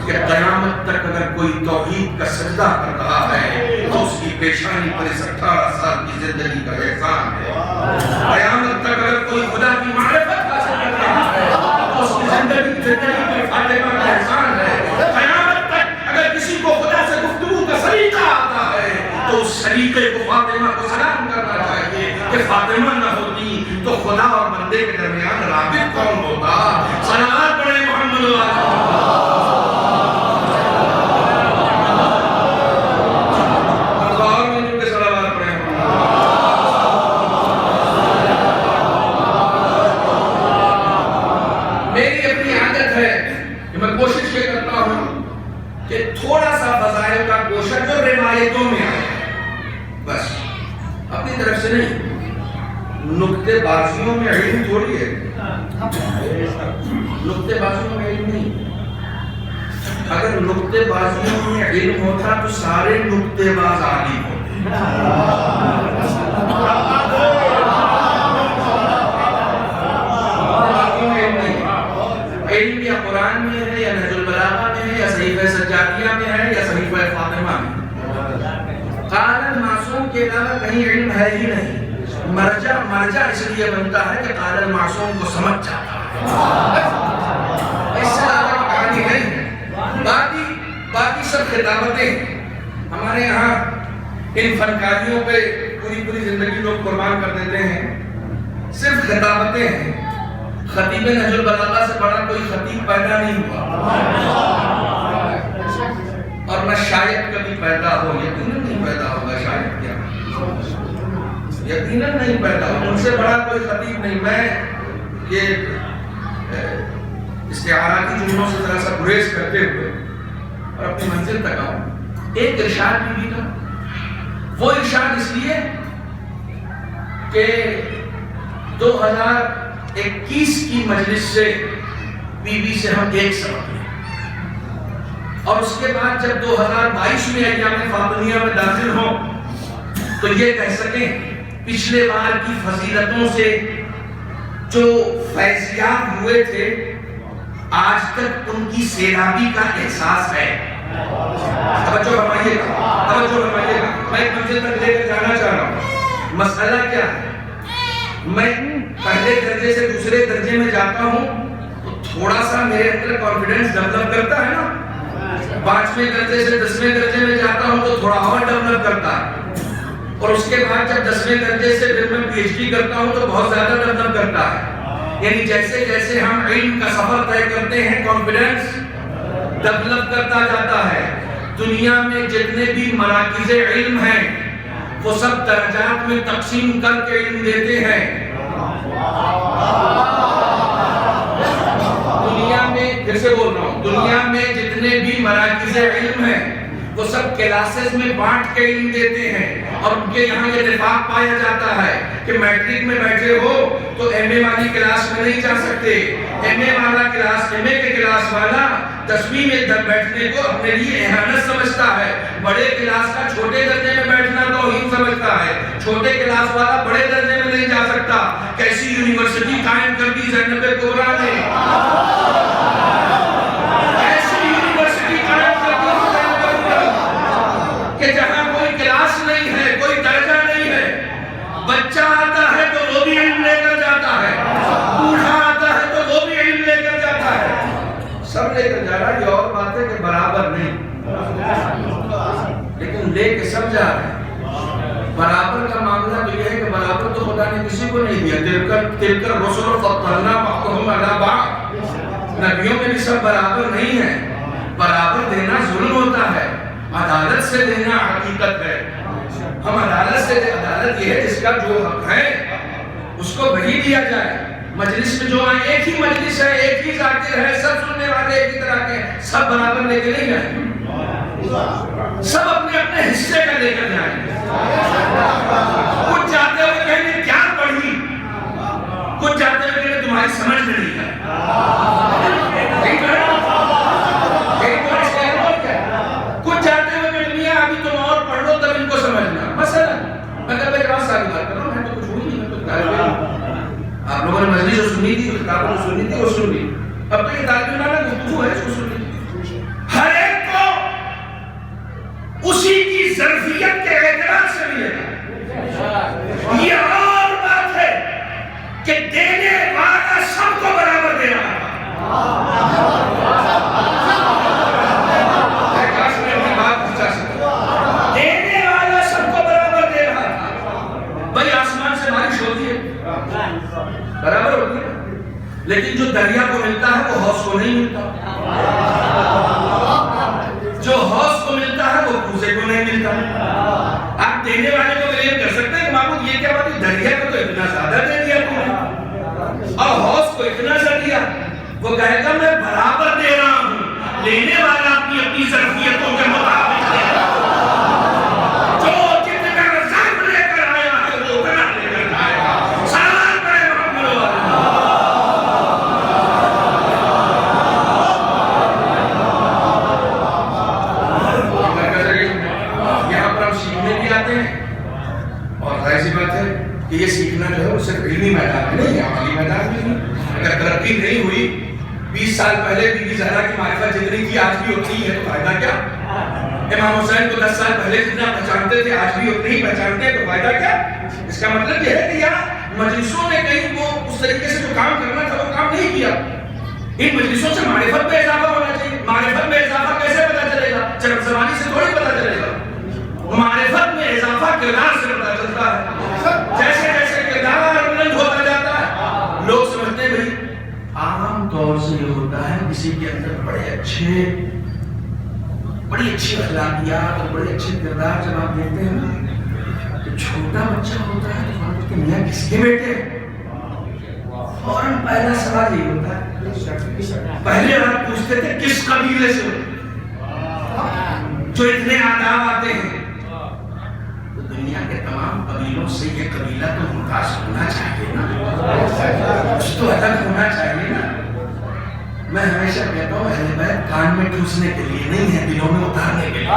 کہ قیامت تک اگر کوئی توحید کا سجدہ کر رہا ہے تو اس کی پیشانی پر اس 18 سال کی زندگی کا احسان ہے. قیامت تک اگر کوئی خدا کی معرفت حاصل کر رہا ہے تو اس کی زندگی پر فاطمہ کا احسان ہے. قیامت تک اگر کسی کو خدا سے گفتگو کا سلیقہ آتا ہے تو اس سلیقے کو فاطمہ کو سلام کرنا چاہیے کہ فاطمہ نہ ہوتی تو خدا اور بندے کے درمیان رابط کون ہوتا. صلوات پڑھیں محمد کوشش یہ کرتا ہوں کہ تھوڑا سا فضائل کا گوشہ جو روایتوں میں آئے بس اپنی طرف سے نہیں. نکتے بازیوں میں علم تھوڑی ہے، نکتے بازیوں میں علم نہیں. اگر نکتے بازیوں میں علم ہوتا تو سارے نکتے باز عالم ہوتے. علم یا قرآن میں ہے یا نہج البلاغہ میں ہے یا صحیفہ سجادیہ میں ہے یا صحیفہ فاطمہ میں. قال المعصوم کے علاوہ کہیں علم ہے ہی نہیں. مرجع اس لیے بنتا ہے کہ قال المعصوم کو سمجھ جاتا ہے. اس سے زیادہ کہانی نہیں. باقی سب خطابتیں ہمارے یہاں ان فنکاریوں پہ پوری زندگی لوگ قربان کر دیتے ہیں. صرف خطابتیں ہیں. خطیب نہج البلاغہ سے بڑا کوئی خطیب پیدا نہیں ہوا اور نہ شاید کبھی پیدا ہو. یقیناً نہیں پیدا ہوگا. شاید کیا یقیناً نہیں پیدا ہو. ان سے بڑا کوئی خطیب نہیں. میں یہ استعاراتی جملوں سے ذرا سا گریز کرتے ہوئے اور اپنی منزل تک آؤں. ایک ارشاد بھی تھا. وہ ارشاد اس لیے کہ 2021 کی مجلس سے بی بی سے ہم ایک سبق لیں اور اس کے بعد جب 2022 میں ایام فاطمیہ میں داخل ہوں تو یہ کہہ سکیں پچھلے بار کی فضیلتوں سے جو فیضیاب ہوئے تھے آج تک ان کی سیرابی کا احساس ہے. توجہ فرمائیے گا. میں ایک منزل تک لے کر جانا چاہ رہا ہوں. مسئلہ کیا ہے؟ میں پہلے درجے سے دوسرے درجے میں جاتا ہوں تو تھوڑا سا میرے اندر کانفیڈنس ڈیولپ کرتا ہے نا، 5ویں درجے سے 10ویں درجے میں جاتا ہوں تو تھوڑا اور ڈیولپ کرتا ہے، اور اس کے بعد جب 10ویں درجے سے پھر میں پی ایچ ڈی کرتا ہوں تو بہت زیادہ ڈیولپ کرتا ہے۔ یعنی جیسے جیسے ہم علم کا سفر طے کرتے ہیں کانفیڈنس ڈیولپ کرتا جاتا ہے۔ دنیا میں جتنے بھی مراکز علم ہیں وہ سب درجات میں تقسیم کر کے علم دیتے ہیں۔ دنیا میں، پھر سے بول رہا ہوں، دنیا میں جتنے بھی مراکز علم ہیں وہ سب کلاسز میں بانٹ کے علم دیتے ہیں، اور ان کے یہاں یہ اتفاق پایا جاتا ہے کہ میٹرک میں بیٹھے ہو تو ایم اے والی کلاس میں نہیں جا سکتے، ایم اے والا کلاس، ایم اے کے کلاس والا 10ویں میں بیٹھنے کو اپنے لیے اہانت سمجھتا ہے، بڑے کلاس کا چھوٹے درجے میں بیٹھنا توہین سمجھتا ہے، چھوٹے کلاس والا بڑے درجے میں نہیں جا سکتا۔ کیسی یونیورسٹی قائم کر دی زینب کبریٰ نے، ایسی یونیورسٹی قائم کر دی کہ جہاں کوئی کلاس نہیں ہے، کوئی درجہ نہیں ہے، بچہ آتا ہے تو وہ بھی علم لے کر جاتا ہے، بوڑھا آتا ہے تو وہ بھی علم لے کر جاتا ہے، سب لے کر جا رہا ہے۔ یہ اور بات ہے کہ برابر نہیں، لیکن لے کے سب جا رہے ہیں۔ برابر کا معاملہ تو یہ ہے کہ برابر تو خدا نے کسی کو نہیں دیا، تلک الرسل فضلنا بعضهم علی بعض، نبیوں میں بھی سب برابر نہیں ہیں۔ برابر دینا ظلم ہوتا ہے، عدالت سے دینا حقیقت ہے۔ ہم عدالت سے، عدالت یہ ہے جس کا جو حق ہے اس کو وہی دیا جائے۔ مجلس میں جو آئے، ایک ہی مجلس ہے، ایک ہی ذاکر ہے، سب سننے والے ایک ہی طرح کے، سب برابر لے کے نہیں جائیں، سب اپنے اپنے حصے کا لے کر جائیں۔ کچھ جاتے ہوئے کہیں گے کیا پڑھی، کچھ جاتے ہوئے کہیں گے تمہاری سمجھ میں نہیں ہے۔ کچھ جاتے ہوئے کہ میاں ابھی تم اور پڑھ لو تب ان کو سمجھنا۔ مثلا میں کہتا ایک بات ساری بات کر رہا ہوں، میں تو کچھ ہوئی نہیں، میں تو طالب علم، آپ لوگوں نے مجلس جو سنی تھی، کتابوں جو سنی تھی وہ سن لی، اب تو یہ طالب علم گفتگو ہے اس کو سن لی۔ ہر ایک کو اسی کی ظرفیت کے اعتبار سے ملے گا۔ یہ اور بات ہے کہ دینے والا سب کو برابر دے رہا ہے۔ دینے والا سب کو برابر دے رہا تھا۔ بھائی آسمان سے بارش ہوتی ہے، برابر ہوتی ہے، لیکن جو دریا کو ملتا ہے وہ حوض کو نہیں ملتا، جو حوض کو ملتا ہے وہ کوزے کو نہیں ملتا۔ آپ دینے والے کو بلیم کر سکتے ہیں کہ معبود یہ کیا بات ہے، دریا کو تو اتنا زیادہ دے دیا تم نے اور حوض کو اتنا سا دیا۔ وہ کہے گا میں برابر دے رہا ہوں، لینے والا اپنی اپنی ظرفیتوں کے مطابق دے رہا ہے۔ جو جتنا ظرف لے کر آیا ہے وہ اتنا لے کر جائے گا۔ سلام کرے محمد یہاں پر ہم سیکھنے بھی آتے ہیں، اور ظاہر سی بات ہے کہ یہ سیکھنا جو ہے وہ صرف علمی میدان میں نہیں ہے، عملی میدان میں نہیں۔ اگر ترقی نہیں ہوئی، 20 سال پہلے بی بی زہرا کی معرفت جتنی کی آج بھی اتنی ہے تو فائدہ کیا؟ امام حسین کو 10 سال پہلے جتنا پہچانتے تھے آج بھی اتنی ہی پہچانتے ہیں تو فائدہ کیا؟ اس کا مطلب یہ ہے کہ یہاں مجلسوں نے کہیں وہ اس طریقے سے جو کام کرنا تھا وہ کام نہیں کیا۔ ان مجلسوں سے معرفت میں اضافہ ہونا چاہیے۔ معرفت میں اضافہ کیسے پتا چلے گا؟ چرب زبانی سے تھوڑی پتا چلے گا، معرفت میں اضافہ کردار سے پتا چلتا ہے۔ جیسے جیسے کردار بلند ہوتا جاتا ہے لوگ سمجھتے ہیں بھائی عام طور سے یہ ہوتا ہے کسی کے اندر بڑی اچھی اخلاقیات اور بڑے اچھے کردار جب آپ دیکھتے ہیں نا تو چھوٹا بچہ ہوتا ہے تو آپ کہ میاں کس کے بیٹے فوراً پہلا سوال یہ ہوتا ہے، پہلے آپ پوچھتے تھے کس قبیلے سے جو اتنے آداب آتے ہیں، تو دنیا کے تمام قبیلوں سے یہ قبیلہ تو ممتاز ہونا چاہیے نا، کچھ تو الگ ہونا چاہیے نا۔ میں ہمیشہ کہتا ہوں اہل بیت کان میں ٹھوسنے کے لیے نہیں ہے، دلوں میں اتارنے کے لیے۔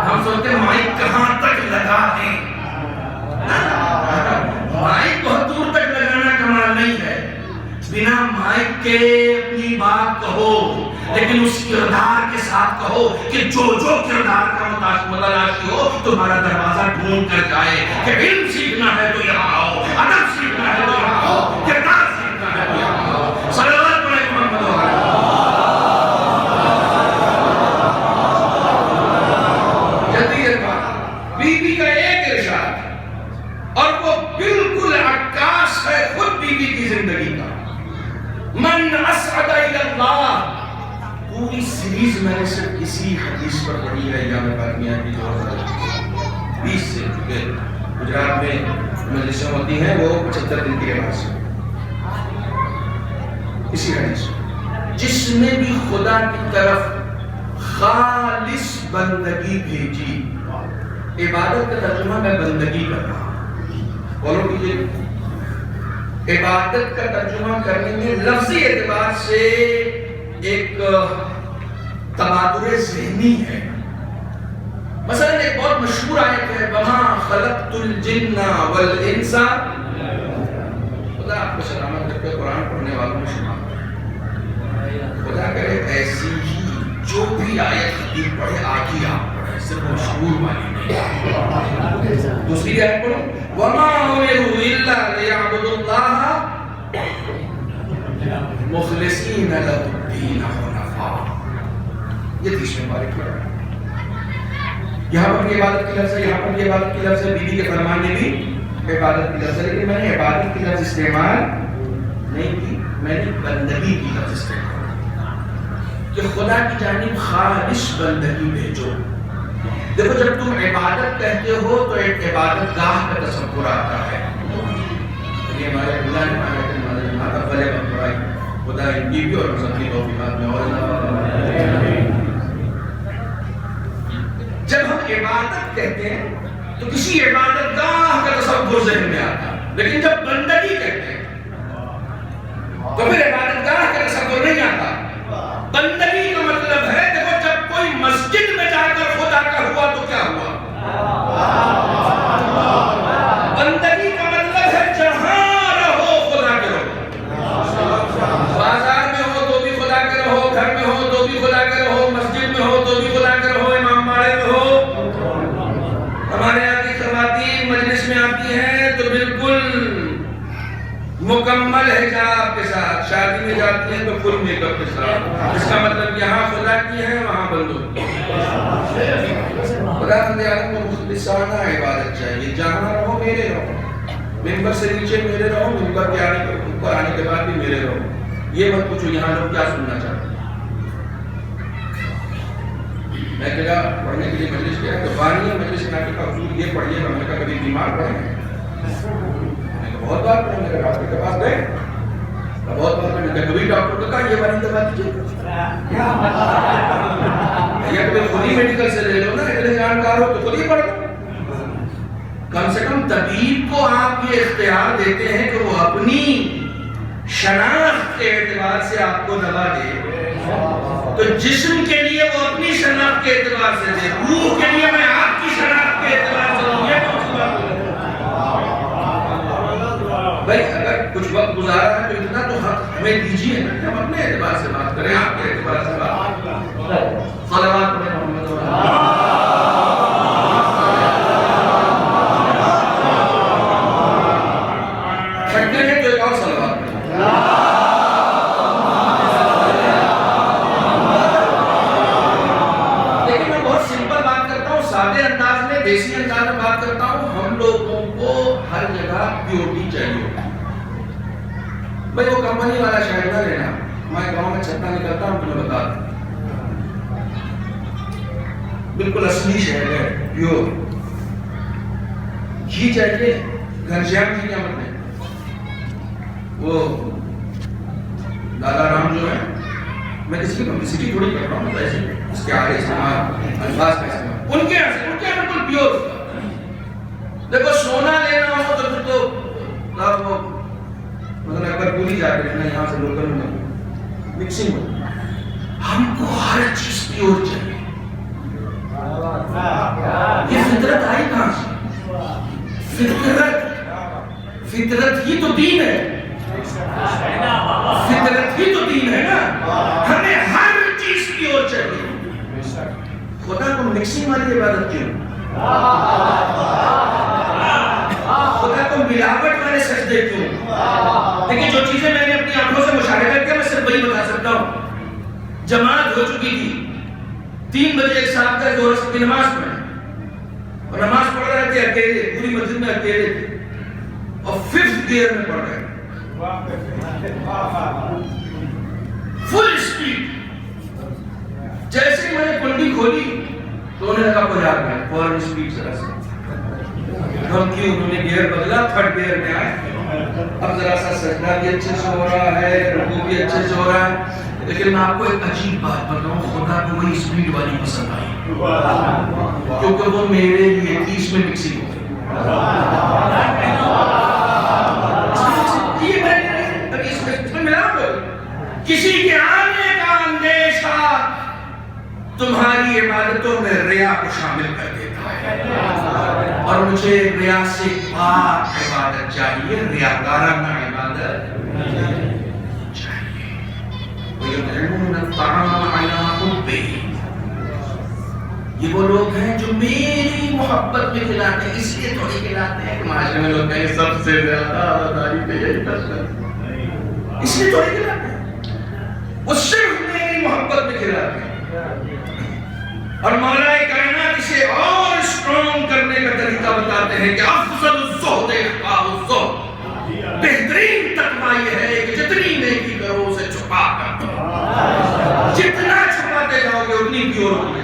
ہم سوچتے ہیں مائک کہاں تک لگا دیں، مائک بہت دور تک لگانا کمال نہیں ہے، بنا مائک کے اپنی بات کہو، لیکن اس کردار کے ساتھ کہو کہ جو کردار کا متلاشی ہو تمہارا دروازہ ڈھونڈ کر جائے کہ علم سیکھنا ہے تو یہاں آؤ، ادب سیکھنا ہے تو یہاں آؤ، کردار سیکھنا ہے میں نے صرف اسی حدیث پر پڑھی ہے امام باقمیہ کی جو 20 سے، چونکہ گجرات میں مجلسیں ہوتی ہیں وہ 75 دن کے بعد سے، اسی حدیث جس نے بھی خدا کی طرف خالص بندگی بھیجی، عبادت کا ترجمہ میں بندگی کر رہا ہوں، بولو کیجئے، عبادت کا ترجمہ کرنے میں لفظی اعتبار سے ایک تبادر ذہنی ہے۔ مثلا ایک بہت مشہور آیت ہے وَمَا خَلَقْتُ الْجِنَّ وَالْإِنسَ، خدا آپ کو سلامت رکھے، قرآن پڑھنے والوں میں شمار خدا کرے ایسی ہی جو بھی آیت خطیب پڑھے آج ہی آپ پڑھے، صرف مشہور والی نہیں۔ دوسری آیت پڑھو وَمَا أُمِرُوا إِلَّا لِيَعْبُدُوا اللَّهَ مُخْلِصِينَ لَهُ الدِّينَ حُنَفَاءَ، یہ تیسرے بارے کی ہے۔ یہاں پر بھی عبادت کی لفظ ہے، یہاں پر بھی عبادت کی لفظ ہے، بیوی کے فرمان میں بھی عبادت کی لفظ ہے، لیکن میں نے عبادت کی لفظ استعمال نہیں کی، میں نے بندگی کی لفظ استعمال کہ خدا کی جانب خالص بندگی بھیجو۔ دیکھو جب تم عبادت کہتے ہو تو ایک عبادت گاہ کا تصور آتا ہے، یہ ہمارے خدا نے مانا کہ ہمارے جماعت افضل بندرائی خدا ان کی بھی اور مذہبی توفیقات میں اور جب ہم عبادت کہتے ہیں تو کسی عبادت گاہ کا تصور ذہن میں آتا ہے، لیکن جب بندگی کہتے ہیں تو پھر عبادت گاہ کا تصور نہیں آتا۔ بندگی کا مطلب ہے دیکھو جب کوئی مسجد میں جا کر خدا کا ہوا تو کیا ہوا، بندگی کا مطلب ہے جہاں رہو خدا کے رہو، بازار میں ہو تو بھی خدا کے رہو، گھر میں ہو تو بھی خدا کے رہو، مسجد میں ہو تو بھی خدا کے رہو، امام باڑے میں ہو۔ ہمارے یہاں کی خواتین مجلس میں آتی ہیں تو بالکل مکمل حجاب کے ساتھ، شادی میں جاتی ہیں تو فل میک اپ کے ساتھ، اس کا مطلب یہاں خدا کی ہے وہاں بندوں کی۔ خدا بندے عالم کو مخلصانہ عبادت چاہیے، جہاں رہو میرے رہو، ممبر سے نیچے میرے رہو، ممبر کے اوپر آنے کے بعد بھی میرے رہو، یہ مت پوچھو یہاں لوگ کیا سننا چاہتے ہیں۔ میں کہا پڑھنے کے لیے مجلس کیا تو بانی مجلس میں آنے کا حضور یہ پڑھیے گا، میں نے کہا کبھی بیمار پڑھیں، بہت بار پڑھیں، میرے ڈاکٹر کے پاس گئے بہت بار میں نے کبھی ڈاکٹر کو کہا یہ والی دوا دیجیے، یا کبھی خود ہی میڈیکل سے لے لو نا، اتنے جانکار ہو تو خود ہی پڑھ لو۔ کم سے کم طبیب کو آپ یہ اختیار دیتے ہیں کہ وہ اپنی شناخت کے اعتبار سے آپ کو دوا دے، تو جسم کے لیے وہ اپنی شناخت کے اعتبار سے دے، روح کے لیے میں آپ کی شناخت کے اعتبار سے دوں، یہ کون سی بات ہے بھائی؟ اگر کچھ وقت گزارا ہے تو اتنا تو حق ہمیں دیجیے نا کہ ہم اپنے اعتبار سے بات کریں، آپ کے اعتبار سے بات کریں۔ صلوات پڑھیں محمد شکتے ہیں تو ایک اور صلوات پڑھیں۔ لیکن میں بہت سمپل بات کرتا ہوں، سادے انداز میں، دیسی انداز میں بات کرتا ہوں۔ ہم لوگوں کو ہر جگہ پیورٹی چاہیے بھائی، وہ کمپنی والا شہد نہ لینا، ہمارے گاؤں میں چھتا نکلتا ہوں تمہیں بتا دوں، بالکل اصلی شہد ہے، پیور گھی چاہیے، گھنشیام جی کیا مطلب وہ دادا رام جو ہے، میں کسی کی پبلسٹی تھوڑی کر رہا ہوں، ایسے اس کے آگے استعمال الفاظ کا استعمال ان کے بالکل پیور۔ دیکھو سونا لینا ہو تو پھر تو وہ مطلب اگر پوری جا کے لینا، یہاں سے لوکل میں مکسنگ ہو، ہم کو ہر چیز پیور چاہیے۔ یہ فطرت آئی کہاں سے؟ فطرت ہی تو دین ہے، فطرت ہی تو دین ہے نا، ہمیں ہر چیز پیور چاہیے۔ خدا کو مکسنگ والی عبادت کیوں؟ خدا کو ملاوٹ والے سجدے کیوں؟ دیکھیں جو چیزیں میں نے اپنی آنکھوں سے مشاہدہ کیا میں صرف وہی بتا سکتا ہوں۔ جماعت ہو چکی تھی، 3 بجے ایک صاحب کا ظہر کی نماز پڑھیں اور نماز پڑھ رہے تھے اکیلے، پوری مسجد میں اکیلے تھے اور 5th گیئر میں پڑھ رہے فل اسپیڈ، جیسے ہی میں نے کنڈی کھولی تو انہوں نے کہا کوئی آ گیا، فوراً اسپیڈ ذرا سے ہم کی انہوں نے گیئر بدلا، تھرڈ گیئر میں آئے، اب ذرا سا سجدہ بھی اچھے سے ہو رہا ہے، رکوع بھی اچھے سے ہو رہا ہے. لیکن میں آپ کو ایک عجیب بات بتاؤں، خدا کو وہی اسپیڈ والی پسند آئی کیونکہ وہ میرے لیے 30 میں مکسنگ ہو گئی. کسی کے آنے کا اندیشہ تمہاری عبادتوں میں ریا کو شامل کر دیتا ہے، اور مجھے ریا سے پاک عبادت چاہیے، ریاکارانہ عبادت چاہیے. وَيُطْعِمُونَ الطَّعَامَ عَلَىٰ حُبِّهِ، یہ وہ لوگ ہیں جو میری محبت میں کھلاتے ہیں. اس لیے تھوڑی کھلاتے ہیں کہ معاشرے میں لوگ کہیں سب سے زیادہ آزاداری پہ یہی کرتے ہیں، اس لیے تھوڑی کھلاتے ہیں، وہ صرف میری محبت میں کھلاتے ہیں. اور مولا کائنات اسے اور اسٹرانگ کرنے کا طریقہ بتاتے ہیں کہ افضل الزہد اخفاء الزہد، بہترین تقویٰ یہ ہے کہ جتنی نیکی کرو اسے چھپا کر دو، جتنا چھپاتے جاؤ گے اتنی پیور ہوگی.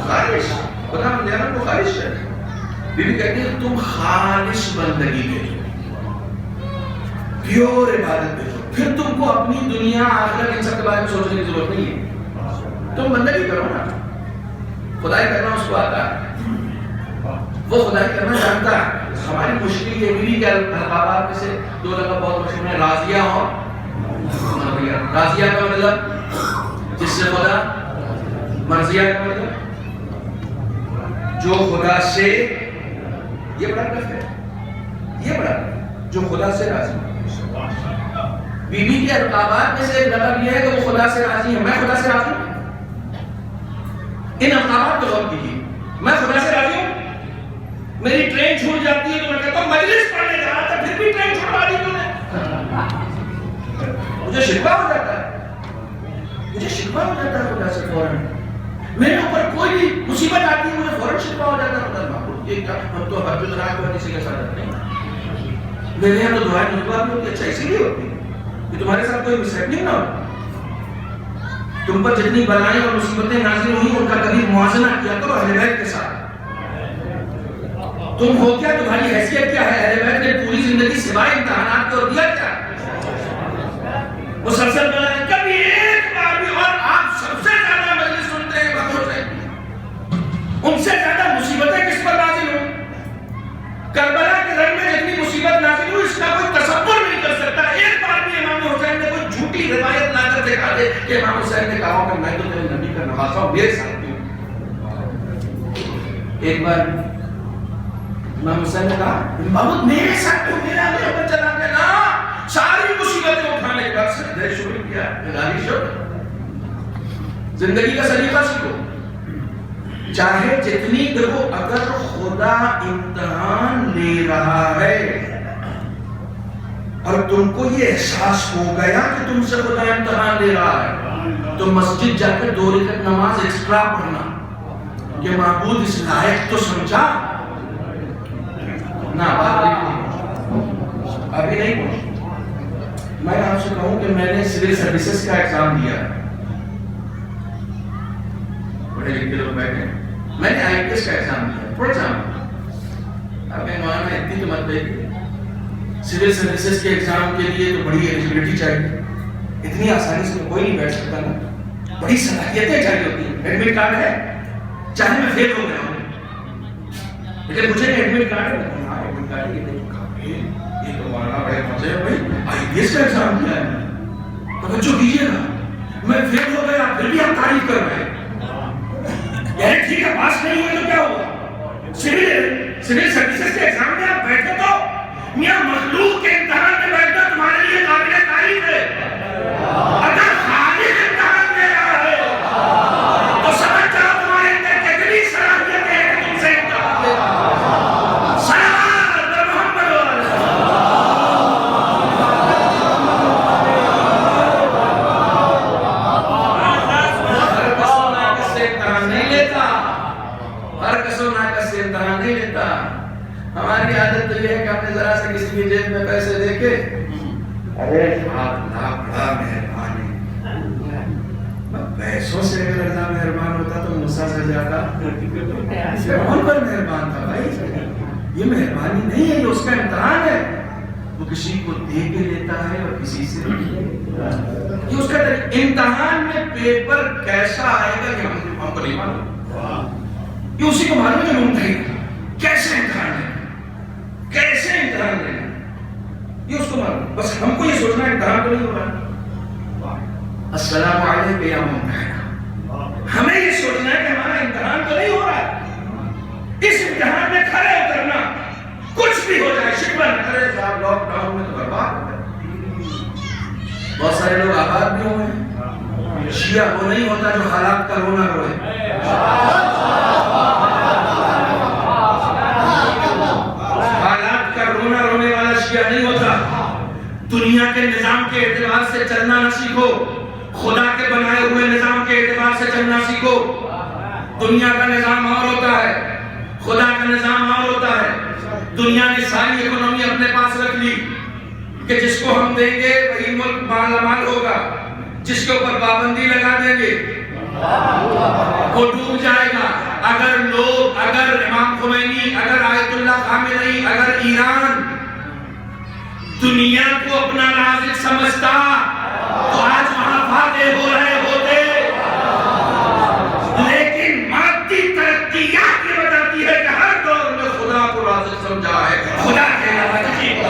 خالص خدا نے دینا کو خالص ہے. بی بی کہتی ہے تم خالص بندگی بھیجو، پیور عبادت بھیجو، پھر تم کو اپنی دنیا آخرت ان سب کے بارے میں سوچنے کی ضرورت نہیں ہے. تم بندگی کرو نا، خدائی کرنا اس کو آتا ہے، وہ خدائی کرنا جانتا ہے. ہماری مشکل یہ بھی کہ القابات میں سے دو لفظ بہت مشہور ہیں، راضیہ اور مرضیہ. راضیہ کا مطلب جس سے خدا، مرضیہ کا مطلب جو خدا سے، یہ بڑا لفظ ہے، یہ بڑا جو خدا سے راضی. بی بی کے القابات میں سے ایک لفظ یہ ہے کہ وہ خدا سے راضی ہے. میں خدا سے راضی ہوں. ان القابات کو غور کیجیے. میں خدا سے راضی ہوں. میری ٹرین چھوٹ جاتی ہے تو میں کہتا ہوں مجلس پڑھنے جا رہا تھا پھر بھی ٹرین چھوڑوا دی تو نے. مجھے شکوہ ہو جاتا ہے، مجھے شکوہ ہو جاتا ہے خدا سے فوراً. میرے اوپر کوئی بھی مصیبت آتی ہے مجھے فوراً شکوہ ہو جاتا ہے خدا سے. یہ کیا ہم تو ہر جو رات کو کسی کے ساتھ نہیں. میرے یہاں تو دعائیں نجوہ بھی ہوتی ہے. اچھا اسی لیے ہوتی ہے کہ تمہارے ساتھ کوئی مس ہیپننگ نہ ہو. تم پر جتنی بلائیں اور مصیبتیں نازل ہوئی ان کا کبھی موازنہ کیا کرو اہل بیت کے ساتھ. تم ہو کیا، تمہاری حیثیت کیا ہے، اہل بیت نے پوری زندگی سوائے امتحانات کو دیا کیا؟ مسلسل بلائیں کبھی ایک بار بھی. اور آپ سب سے زیادہ مجلس سنتے ہیں بہت ہے، ان سے زیادہ مصیبتیں کس پر نازل ہوئی؟ کربلا کے رنگ میں جتنی مصیبت نازل ہوئی اس کا کوئی تصور نہیں کر سکتا. ایک بار بھی امام حسین نے کوئی جھوٹی روایت لا کر دکھا دے کہ امام حسین نے کہا کہ میں تو تیرے نبی کا نواسا ہوں، میرے ساتھ کیوں؟ ایک بار امام حسین نے کہا محمود میرے ساتھ کیوں، میرا میرے اوپر چلا گیا نا. ساری مصیبتیں اٹھانے کے بعد سجدہ شکر کیا، الہی شکر. زندگی کا سلیقہ سیکھو. چاہے جتنی دیکھو، اگر خدا امتحان لے رہا ہے اور تم کو یہ احساس ہو گیا کہ تم سے خدا امتحان لے رہا ہے تو مسجد جا کر 2 رکعت نماز ایکسٹرا پڑھنا کہ معبود اس لائق تو سمجھا نا. ابھی نہیں پہنچ. میں آپ سے کہوں کہ میں نے سول سروسز کا ایگزام دیا، بڑے لکھتے لوگ بیٹھے. میں نے آئی پی ایس کا ایگزام دیا. فور ایگزامپل اب میں مولانا اتنی تو مت دیکھیے، سول سروسز کے ایگزام کے لیے تو بڑی ایلیجبلٹی چاہیے. اتنی آسانی سے کوئی نہیں بیٹھ سکتا نا، بڑی صلاحیتیں چاہیے ہوتی ہیں. ایڈمٹ کارڈ ہے، چاہے میں فیل ہو گیا ہوں لیکن مجھے ایڈمٹ کارڈ ہے. ہاں ایڈمٹ کارڈ ہے. یہ تو مولانا بڑے مزے ہیں بھائی، آئی پی ایس کا ایگزام دیا ہے، توجہ کیجیے گا. میں فیل ہو گیا پھر بھی آپ تعریف کر رہے ہیں. یعنی ٹھیک ہے پاس نہیں ہوئے تو کیا ہوگا؟ سول سروسز کے ایگزام میں آپ بیٹھے تو میاں مخلوق کے امتحان میں بیٹھنا تمہارے لیے قابل تعریف ہے. اگر خالق امتحان لے رہا ہے تو سمجھ جاؤ تمہارے اندر کتنی صلاحیت ہے کہ تم سے امتحان لے رہا ہے. صلوات بر محمد و علیہ. ہر کسو ناقص سے امتحان نہیں لیتا، ہر کسو ناقص سے امتحان نہیں لیتا. ہماری عادت تو یہ ہے کہ ہم نے ذرا سے کسی کی جیب میں پیسے دے کے ارے آپ بڑا مہربان ہے. پیسوں سے اگر اللہ مہربان ہوتا تو موسیٰ سے زیادہ فرعون پر مہربان تھا بھائی. یہ مہربانی نہیں ہے، یہ اس کا امتحان ہے. وہ کسی کو دے کے لیتا ہے اور کسی سے یہ اس کا امتحان میں پیپر کیسا آئے گا یہ ہم کو نہیں معلوم. یہ اسی کو معلوم ہے ممتحن کیسے امتحان ہے، کیسے امتحان ہے، یہ اس کو معلوم. بس ہم کو یہ سوچنا ہے امتحان تو نہیں ہو رہا. السلام علیکم یا ممتحن، ہمیں یہ سوچنا ہے کہ ہمارا امتحان تو نہیں ہو رہا. اس امتحان میں کھڑے اترنا، کچھ بھی ہو جائے شکوہ نہ کرے. صاحب لاک ڈاؤن میں تو برباد ہو گئے، بہت سارے لوگ آباد بھی ہوئے ہیں. شیعہ وہ نہیں ہوتا جو حالات کا رونا روئے. حالات کا رونا رونے والا شیعہ نہیں ہوتا. دنیا کے نظام کے اعتبار سے چلنا نہ سیکھو، خدا کے بنائے ہوئے نظام کے اعتبار سے چلنا سیکھو. دنیا کا نظام اور ہوتا ہے، خدا کا نظام اور ہوتا ہے. دنیا نے ساری اکنومی اپنے پاس رکھ لی کہ جس کو ہم دیں گے وہی ملک مالا مال ہوگا، جس کے اوپر پابندی لگا دیں گے وہ ڈوب جائے گا. اگر امام خمینی، اگر آیت اللہ خامنئی، اگر ایران دنیا کو اپنا رازق سمجھتا تو آج وہاں فاتح ہو رہے ہوتے. لیکن مادی ترقیات یہ بتاتی ہے کہ ہر دور میں خدا کو رازق سمجھا ہے، خدا کے علاوہ کسی کو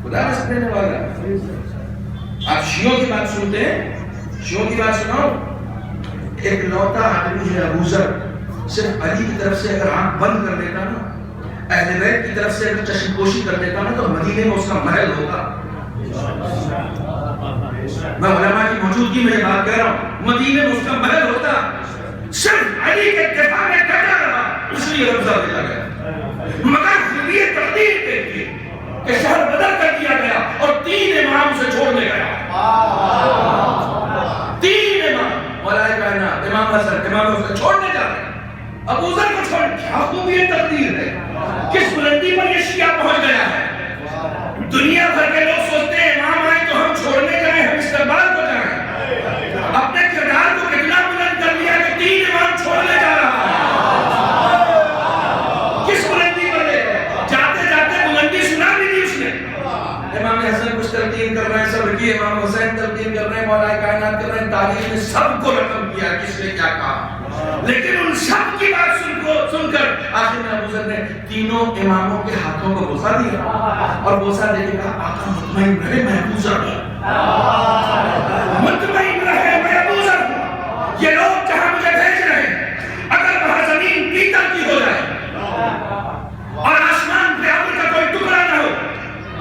خدا رزق دینے والا. آپ شیعوں کی بات سنتے ہیں، شیعوں کی بات سناؤ. ایک لوتا آدمی ہے ابو ذر، صرف علی کی طرف سے اگر آنکھ بند کر دیتا نا، اہل بیت کی طرف سے اگر چشم پوشی کر دیتا نا تو مدینے میں اس کا محل ہوگا. میں علماء کی موجودگی میں یہ بات کہہ رہا ہوں، مدینے میں اس کا محل ہوتا. صرف علی کے دفاع میں ڈٹا رہا، اس لیے رمضہ دیا گیا. مگر پھر یہ تقدیر دیکھیے کہ شہر بدل کر دیا گیا اور 3 امام سے چھوڑنے گیا. 3 امام مولا کائنات امام حسن چھوڑنے جا رہے ہیں. ابو ذر کو چھوڑ، کیا خوبیت تقدیر ہے، کس بلندی پر یہ شیعہ پہنچ گیا ہے. دنیا بھر کے لوگ سوچتے ہیں امام آئے تو ہم چھوڑنے جائیں، ہم استقبال کو جائیں. اپنے کردار کو کتنا بلند کر لیا کہ 3 امام چھوڑنے جا رہا ہے. کس بلندی پر لے گئے، جاتے جاتے بلندی سنا بھی دی اس نے. امام حسن کچھ تلقین کر رہے ہیں، صبر کی. امام حسین تلقین کر رہے ہیں، مولا کائنات کر رہے ہیں. تاریخ نے سب کو رقم کیا کس نے کیا کہا، لیکن ان سب کی بات سن کر آخر میں ابو ذر نے تینوں اماموں کے ہاتھوں کو بوسہ دیا اور بوسہ دے کے کہا آقا مطمئن رہے میں ابو ذر ہوں، مطمئن رہے میں ابو ذر ہوں. یہ لوگ جہاں مجھے بھیج رہے ہیں اگر وہاں زمین پیتل کی ہو جائے اور آسمان پہ ابر کا کوئی ٹکڑا نہ ہو،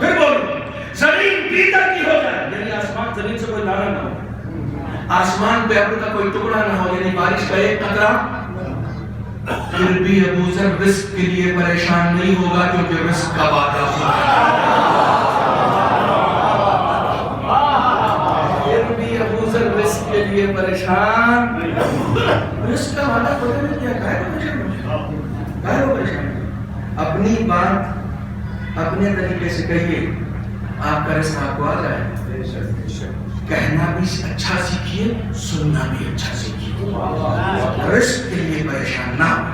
پھر بولو زمین پیتل کی ہو جائے، یعنی آسمان زمین سے کوئی دانا نہ ہو، آسمان پہ ابر کا کوئی ٹکڑا نہ ہو، یعنی بارش کا ایک قطرہ، پھر بھی ابو ذر رزق کے لیے پریشان نہیں ہوگا کیونکہ رزق کا وعدہ ہوگا. پھر بھی ابو ذر رزق کے لیے پریشان، رزق کا وعدہ خدا نے کیا، کہے وہ پریشان. اپنی بات اپنے طریقے سے کہیے، آپ کا رزق آپ کو آ جائے. کہنا بھی اچھا سیکھیے، سننا بھی اچھا سیکھیے. رزق کے لیے پریشان نہ ہو.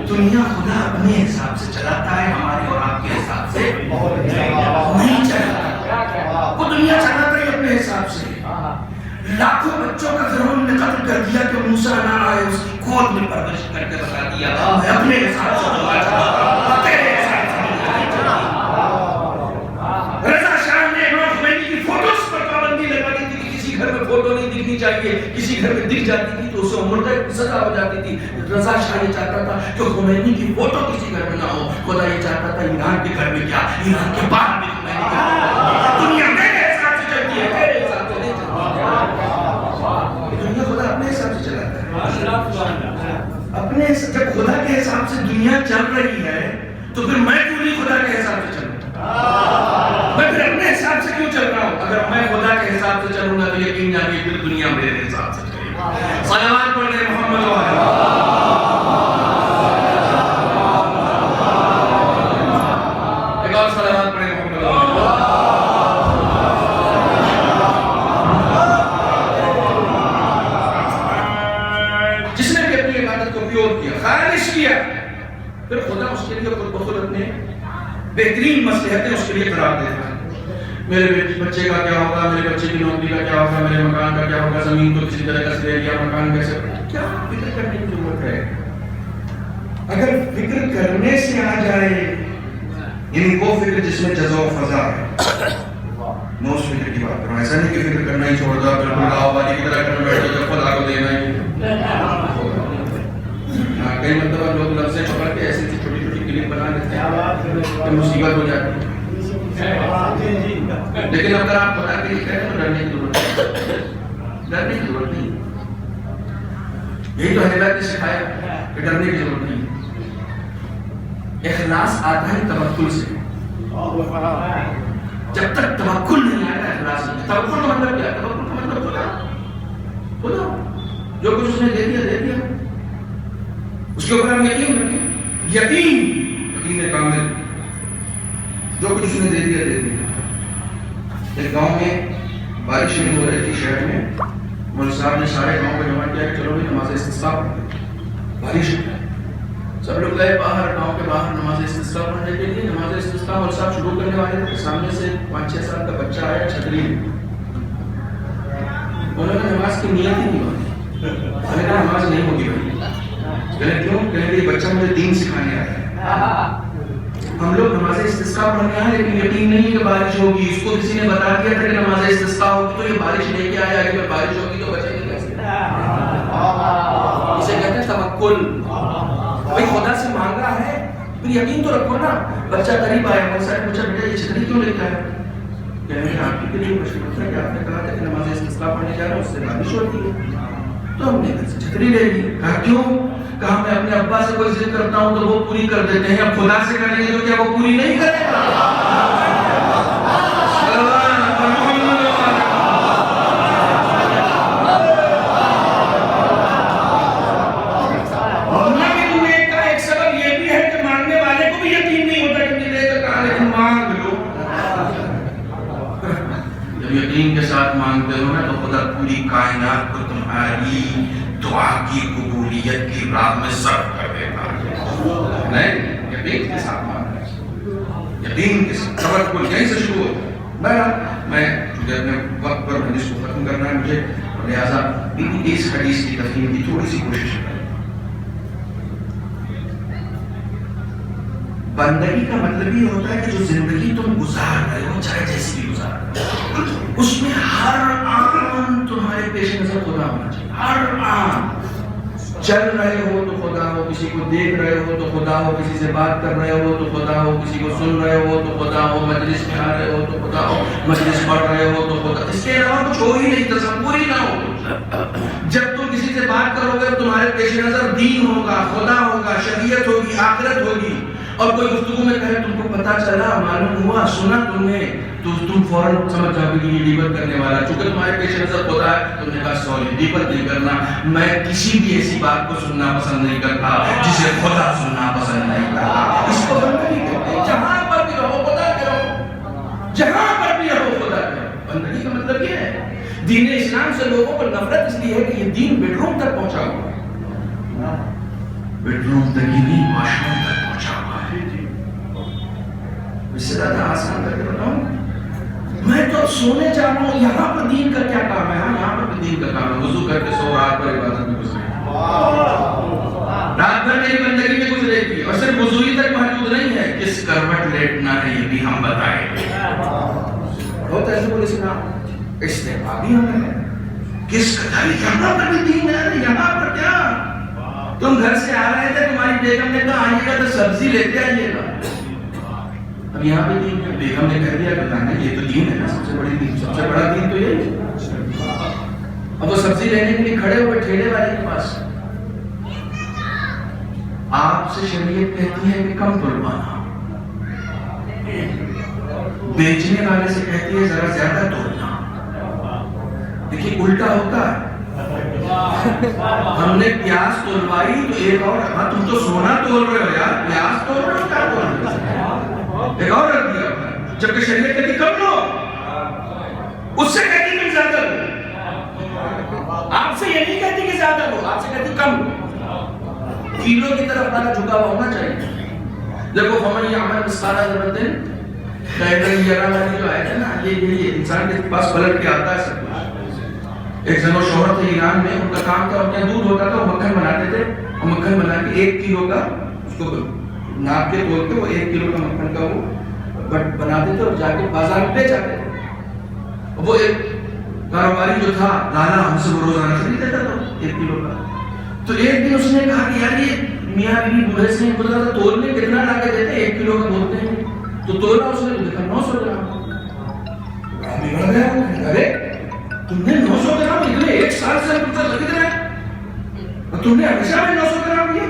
دنیا خدا اپنے حساب سے چلاتا ہے، ہمارے اور آپ کے حساب سے نہیں چلاتا. وہ دنیا چلاتا ہے اپنے حساب سے. لاکھوں بچوں کا فرعون نے قتل کر دیا کہ موسیٰ نہ آئے، اس کی گود میں پرورش کر کے بتا دیا میں اپنے حساب سے دنیا چلاتا ہوں، تیرے حساب سے نہیں چلاتا. رضا شاہ نے امام خمینی کی فوٹوز پر پابندی لگا دی تھی کہ کسی گھر میں فوٹو نہیں دکھنی چاہیے، کسی گھر میں دکھ جاتی تھی تو اسے عمر قید سزا ہو جاتی تھی. رضا شاہ یہ چاہتا تھا کہ خمینی کی فوٹو کسی گھر میں نہ ہو. خدا یہ چاہتا تھا ایران کے گھر میں کیا، ایران کے باہر میں خمینی کا. دنیا میرے حساب سے چلتی ہے، تیرے حساب سے نہیں چلتی. دنیا خدا اپنے حساب سے چلاتا ہے. اپنے جب خدا کے حساب سے دنیا چل رہی ہے تو پھر میں کیوں نہیں خدا کے حساب سے چلوں؟ میں پھر اپنے حساب سے کیوں چل رہا ہوں؟ اگر میں خدا کے حساب سے چلوں گا تو یقین جانیے پھر دنیا میرے حساب سے چلے گی. صلوات پڑھیں محمد و علیہ. ایک اور صلوات پڑھیں محمد و علیہ. پھر خدا اس کے لیے خود بخود اپنے بہترین مصلحتیں اس کے لیے قرار دیتا ہے. میرے بچے کا کیا ہوگا, میرے بچے کی نوکری کا کیا ہوگا, میرے مکان کا کیا ہوگا, زمین کو کسی طرح کا لے لیا, مکان کیسے, کیا فکر کرنے کی ضرورت ہے؟ اگر فکر کرنے سے آ جائے, یعنی وہ فکر جس میں جزا و فضا ہے, میں اس فکر کی بات کروں. ایسا نہیں کہ فکر کرنا ہی چھوڑ دو, بالکل لاؤ والی کی طرح کرنا بیٹھ جاؤ, خدا کو دینا ہی. کئی مرتبہ لوگ لفظیں پکڑ کے ایسی چھوٹی چھوٹی کلپ بنا لیتے ہیں کہ مصیبت ہو جاتی ہے. لیکن اگر آپ خدا کے لیے کہیں تو ڈرنے کی ضرورت نہیں, ڈرنے کی ضرورت نہیں. یہی تو ہدایت نے سکھایا کہ ڈرنے کی ضرورت نہیں. اخلاص آتا ہے توکل سے. جب تک توکل نہیں آئے گا اخلاص نہیں. توکل کا مطلب کیا ہے؟ توکل کا مطلب خدا جو کچھ اس نے دے دیا دے دیا, اس کے اوپر ہم یقین رکھیں. یقین کامل, جو کچھ اس نے دے دیا دے دیا. ایک گاؤں میں بارش نہیں ہو رہی تھی شہر میں, مولوی صاحب نے سارے گاؤں کو جمع کیا کہ چلو بھی نماز استسقاء پڑھتے ہیں. بارش ہے, سب لوگ گئے باہر, گاؤں کے باہر نماز استسقاء پڑھنے کے لیے. نماز استسقاء مولوی صاحب شروع کرنے والے تھے, سامنے سے 5-6 سال کا بچہ آیا چھتری میں. انہوں نے نماز کی نیت ہی نہیں باندھی. میں نے کہا نماز نہیں ہوگی بھائی. کہنے کیوں؟ کہنے کہ یہ بچہ مجھے دین سکھانے آیا ہے. ہم لوگ نماز استسقاء پڑھنے آئے لیکن یقین نہیں کہ بارش ہوگی. اس کو کسی نے بتا دیا تھا کہ نماز استسقاء ہوگی تو یہ بارش لے کے آیا, اگر بارش ہوگی تو بچے نہیں کیسے. اسے کہتے ہیں توکل. بھائی خدا سے مانگا ہے پھر یقین تو رکھو نا. بچہ قریب آیا, بہت سارے پوچھا بیٹا یہ چھتری کیوں لے کے آیا؟ کہنے کہ آپ کے لیے مشکل ہے کہ آپ نے کہا تھا کہ نماز استسقاء پڑھنے جا رہا ہوں, اس سے بارش ہوتی ہے تو ہم نے چھتری لے لی. کہا کیوں؟ کہا میں اپنے ابا سے کوئی ضد کرتا ہوں تو وہ پوری کر دیتے ہیں, اب خدا سے کریں گے تو کیا وہ پوری نہیں کرے گا؟ کا ایک سبب یہ بھی ہے کہ مانگنے والے کو بھی یقین نہیں ہوتا کہ لے کر کہا, لیکن مانگ لو. جب یقین کے ساتھ مانگتے ہو نا تو خدا پوری کائنات کو تمہاری دعا کی قبولیت کی راہ میں صرف کر دیتا ہے. نہیں, یقین کے ساتھ مانگنا, یقین کے ساتھ. توکل یہیں سے شروع ہوتا ہے. میں چونکہ اپنے وقت پر حدیث کو ختم کرنا ہے مجھے, لہٰذا اس حدیث کی تفہیم کی تھوڑی سی کوشش کریں. بندگی کا مطلب یہ ہوتا ہے کہ جو زندگی تم گزار رہے ہو, چاہے جیسی بھی گزار رہے ہو, اس میں ہر آن تمہارے پیش نظر خدا ہونا چاہیے. ہر آن چل رہے ہو تو خدا ہو, کسی کو دیکھ رہے ہو تو خدا ہو, کسی سے بات کر رہے ہو تو خدا ہو, کسی کو سن رہے ہو تو خدا ہو, مجلس میں آ رہے ہو تو خدا ہو, مجلس پڑھ رہے ہو تو خدا. اس کے علاوہ کچھ ہو ہی نہیں, تصور ہی نہ ہو. جب تم کسی سے بات کرو گے تمہارے پیش نظر دین ہوگا, خدا ہوگا, شریعت ہوگی, آخرت ہوگی. اور کوئی گفتگو میں کہے تم کو پتا چلا, معلوم ہوا, سنا تم نے, تو تم فوراً سمجھ جاؤ کہ یہ غیبت کرنے والا. چونکہ تمہارے پیش نظر خدا ہے, تم نے کہا سوری غیبت نہیں کرنا. میں کسی بھی ایسی بات کو سننا پسند نہیں کرتا جسے خدا سننا پسند نہیں کرتا. اس کو بندگی کہتے ہیں. جہاں پر بھی رہو خدا کے رہو, جہاں پر بھی رہو خدا کے رہو. بندگی کا مطلب یہ ہے. دین اسلام سے لوگوں کو نفرت اس لیے ہے کہ یہ دین بیڈ روم تک پہنچا ہوا ہے. بیڈ روم تک ہی نہیں, واش روم تک پہنچا ہوا ہے. اس سے زیادہ آسان کر کے بتاؤں, میں تو سونے جا رہا ہوں, یہاں پر دین کا کیا کام ہے؟ یہاں پر بھی دین کا کام ہے. وضو کر کے سو, رات پر عبادت میں گزرے, رات بھر میری بندگی میں گزرے گی. اور صرف وضو ہی تک محدود نہیں ہے, کس کروٹ لیٹنا ہے یہ بھی ہم بتائیں گے. بہت ایسے بولے سنا استحباب بھی ہمیں ہے, کس قدر یہاں پر بھی دین ہے. یہاں پر کیا, تم گھر سے آ رہے تھے, تمہاری بیگم نے کہا آئیے گا تو سبزی لیتے آئیے گا. اب یہاں پہ دین ہے, بیگم نے کہہ دیا کہ یہ تو دین ہے نا, سب سے بڑی دین, سب سے بڑا دین تو یہی ہے. اب وہ سبزی لینے کے لیے کھڑے ہوئے ٹھیلے والے کے پاس, آپ سے شریعت کہتی ہے کہ کم تلوانا, بیچنے والے سے کہتی ہے ذرا زیادہ تولنا. دیکھیے الٹا ہوتا ہے. ہم نے پیاز تولوائی تو ایک اور, ہاں تم تو سونا تول رہے ہو یار, پیاز تول رہے ہو, کیا تول رہے ہو, ایک اور رکھ دیا. جبکہ شریعت کہتی کم لو, اس سے کہتی کہ زیادہ لو. آپ سے یہ نہیں کہتی کہ زیادہ لو, آپ سے کہتی کم لو. کلو کی طرف ہمارا جھکاوا ہونا چاہیے. دیکھو فمن یعمل مثقال ذرۃ خیرا یرہ والی جو آیت ہے نا، یہ انسان کے پاس پلٹ کے آتا ہے سب کچھ. ایک زن و شوہر تھے ایران میں، ان کا کام تھا، ان کے دودھ ہوتا تھا، وہ مکھن بناتے تھے، اور مکھن بنا کے 1 کلو کا اس کو ناپ کے تول کے وہ 1 کلو کا مکھن کا وہ بناتے تھے اور جا کے بازار میں بیچ آتے تھے. وہ ایک کاروباری جو تھا لالا، ہم سے وہ روزانہ خرید لیتا تھا 1 کلو کا. تو ایک دن اس نے کہا کہ یار یہ میاں بیوی بوڑھے سے بولا تھا تولنے کتنا لا کے دیتے 1 کلو کا بولتے ہیں. تو تولا اس نے دیکھا 900 گرام. آدمی بڑھ گیا، ارے تم نے 900 گرام اتنے 1 سال سے تم سے خرید رہے ہیں اور تم نے ہمیشہ میں 900 گرام لیا،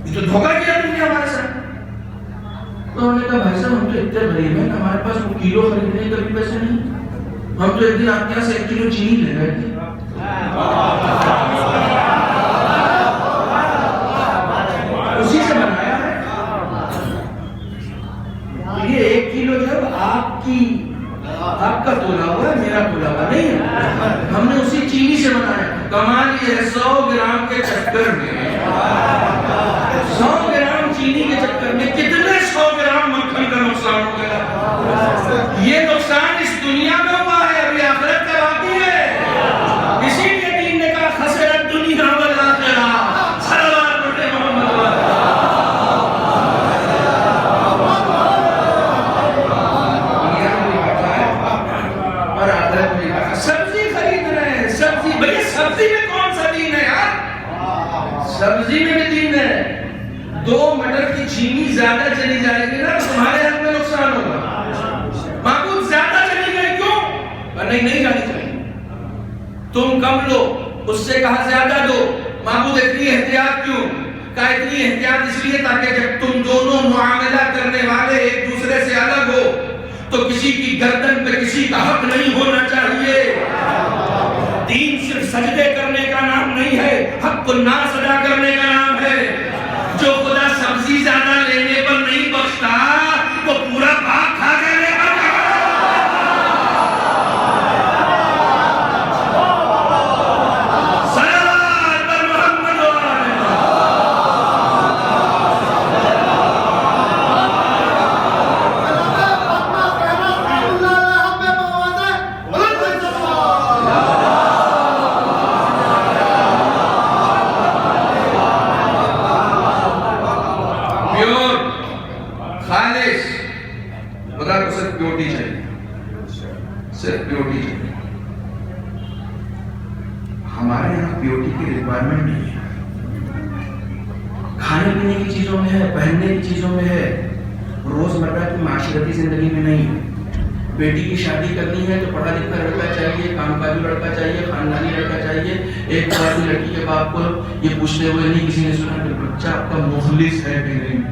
یہ تو دھوکہ کیا تم نے ہمارے ساتھ. تو انہوں نے کہا بھائی صاحب ہم تو اتنے غریب ہیں، ہمارے پاس وہ کلو خریدنے کے بھی پیسے نہیں. ہم تو ایک دن آپ کے یہاں سے 1 کلو چینی لے گئے تھے. اسی سے بنایا ہے. یہ 1 کلو جب آپ کا تولا ہوا ہے، میرا تولا ہوا نہیں ہے، ہم نے اسی چینی سے بنایا. کمال یہ ہے 100 گرام کے چکر میں 100 گرام چینی کے چکر میں کتنے 100 گرام مکھن کا نقصان ہو گیا. یہ نقصان اس دنیا میں ہوا ہے، ابھی آخرت کا باقی ہے. اسی لیے دین نے کہا خسرت دنیا والآخرہ. صلوات پڑھتے محمد اور آخرت میں کہا سبزی خرید رہے ہیں. سبزی بھئی سبزی میں کون سا دین ہے یار؟ سبزی میں بھی دین ہے. 2 مٹر کی چینی زیادہ چلی جائے گی نا تو تمہارے حق میں نقصان ہوگا. معبود زیادہ چلی گئی کیوں؟ نہیں جانی چاہیے. تم کم لو، اس سے کہا زیادہ دو. معبود اتنی احتیاط کیوں؟ کہا اتنی احتیاط اس لیے تاکہ جب تم دونوں معاملہ کرنے والے ایک دوسرے سے الگ ہو تو کسی کی گردن پہ کسی کا حق نہیں ہونا چاہیے. دین صرف سجدے کرنے کا نام نہیں ہے، حق الناس ادا کرنے کا نام ہے. جو خدا سبزی زیادہ لینے پر نہیں بخشتا وہ پورا باغ کھا کے لے کر ہمارے یہاں پیوٹی کی ریکوائرمنٹ نہیں ہے. کھانے پینے کی چیزوں میں ہے، پہننے کی چیزوں میں ہے، روزمرہ کی معاشرتی زندگی میں نہیں ہے. بیٹی کی شادی کرنی ہے تو پڑھا لکھا لڑکا چاہیے، کام کاجی لڑکا چاہیے، خاندانی لڑکا چاہیے. ایک بار لڑکی کے باپ کو یہ پوچھتے ہوئے نہیں کسی نے سنا کہ بچہ آپ کا مخلص ہے کہ نہیں.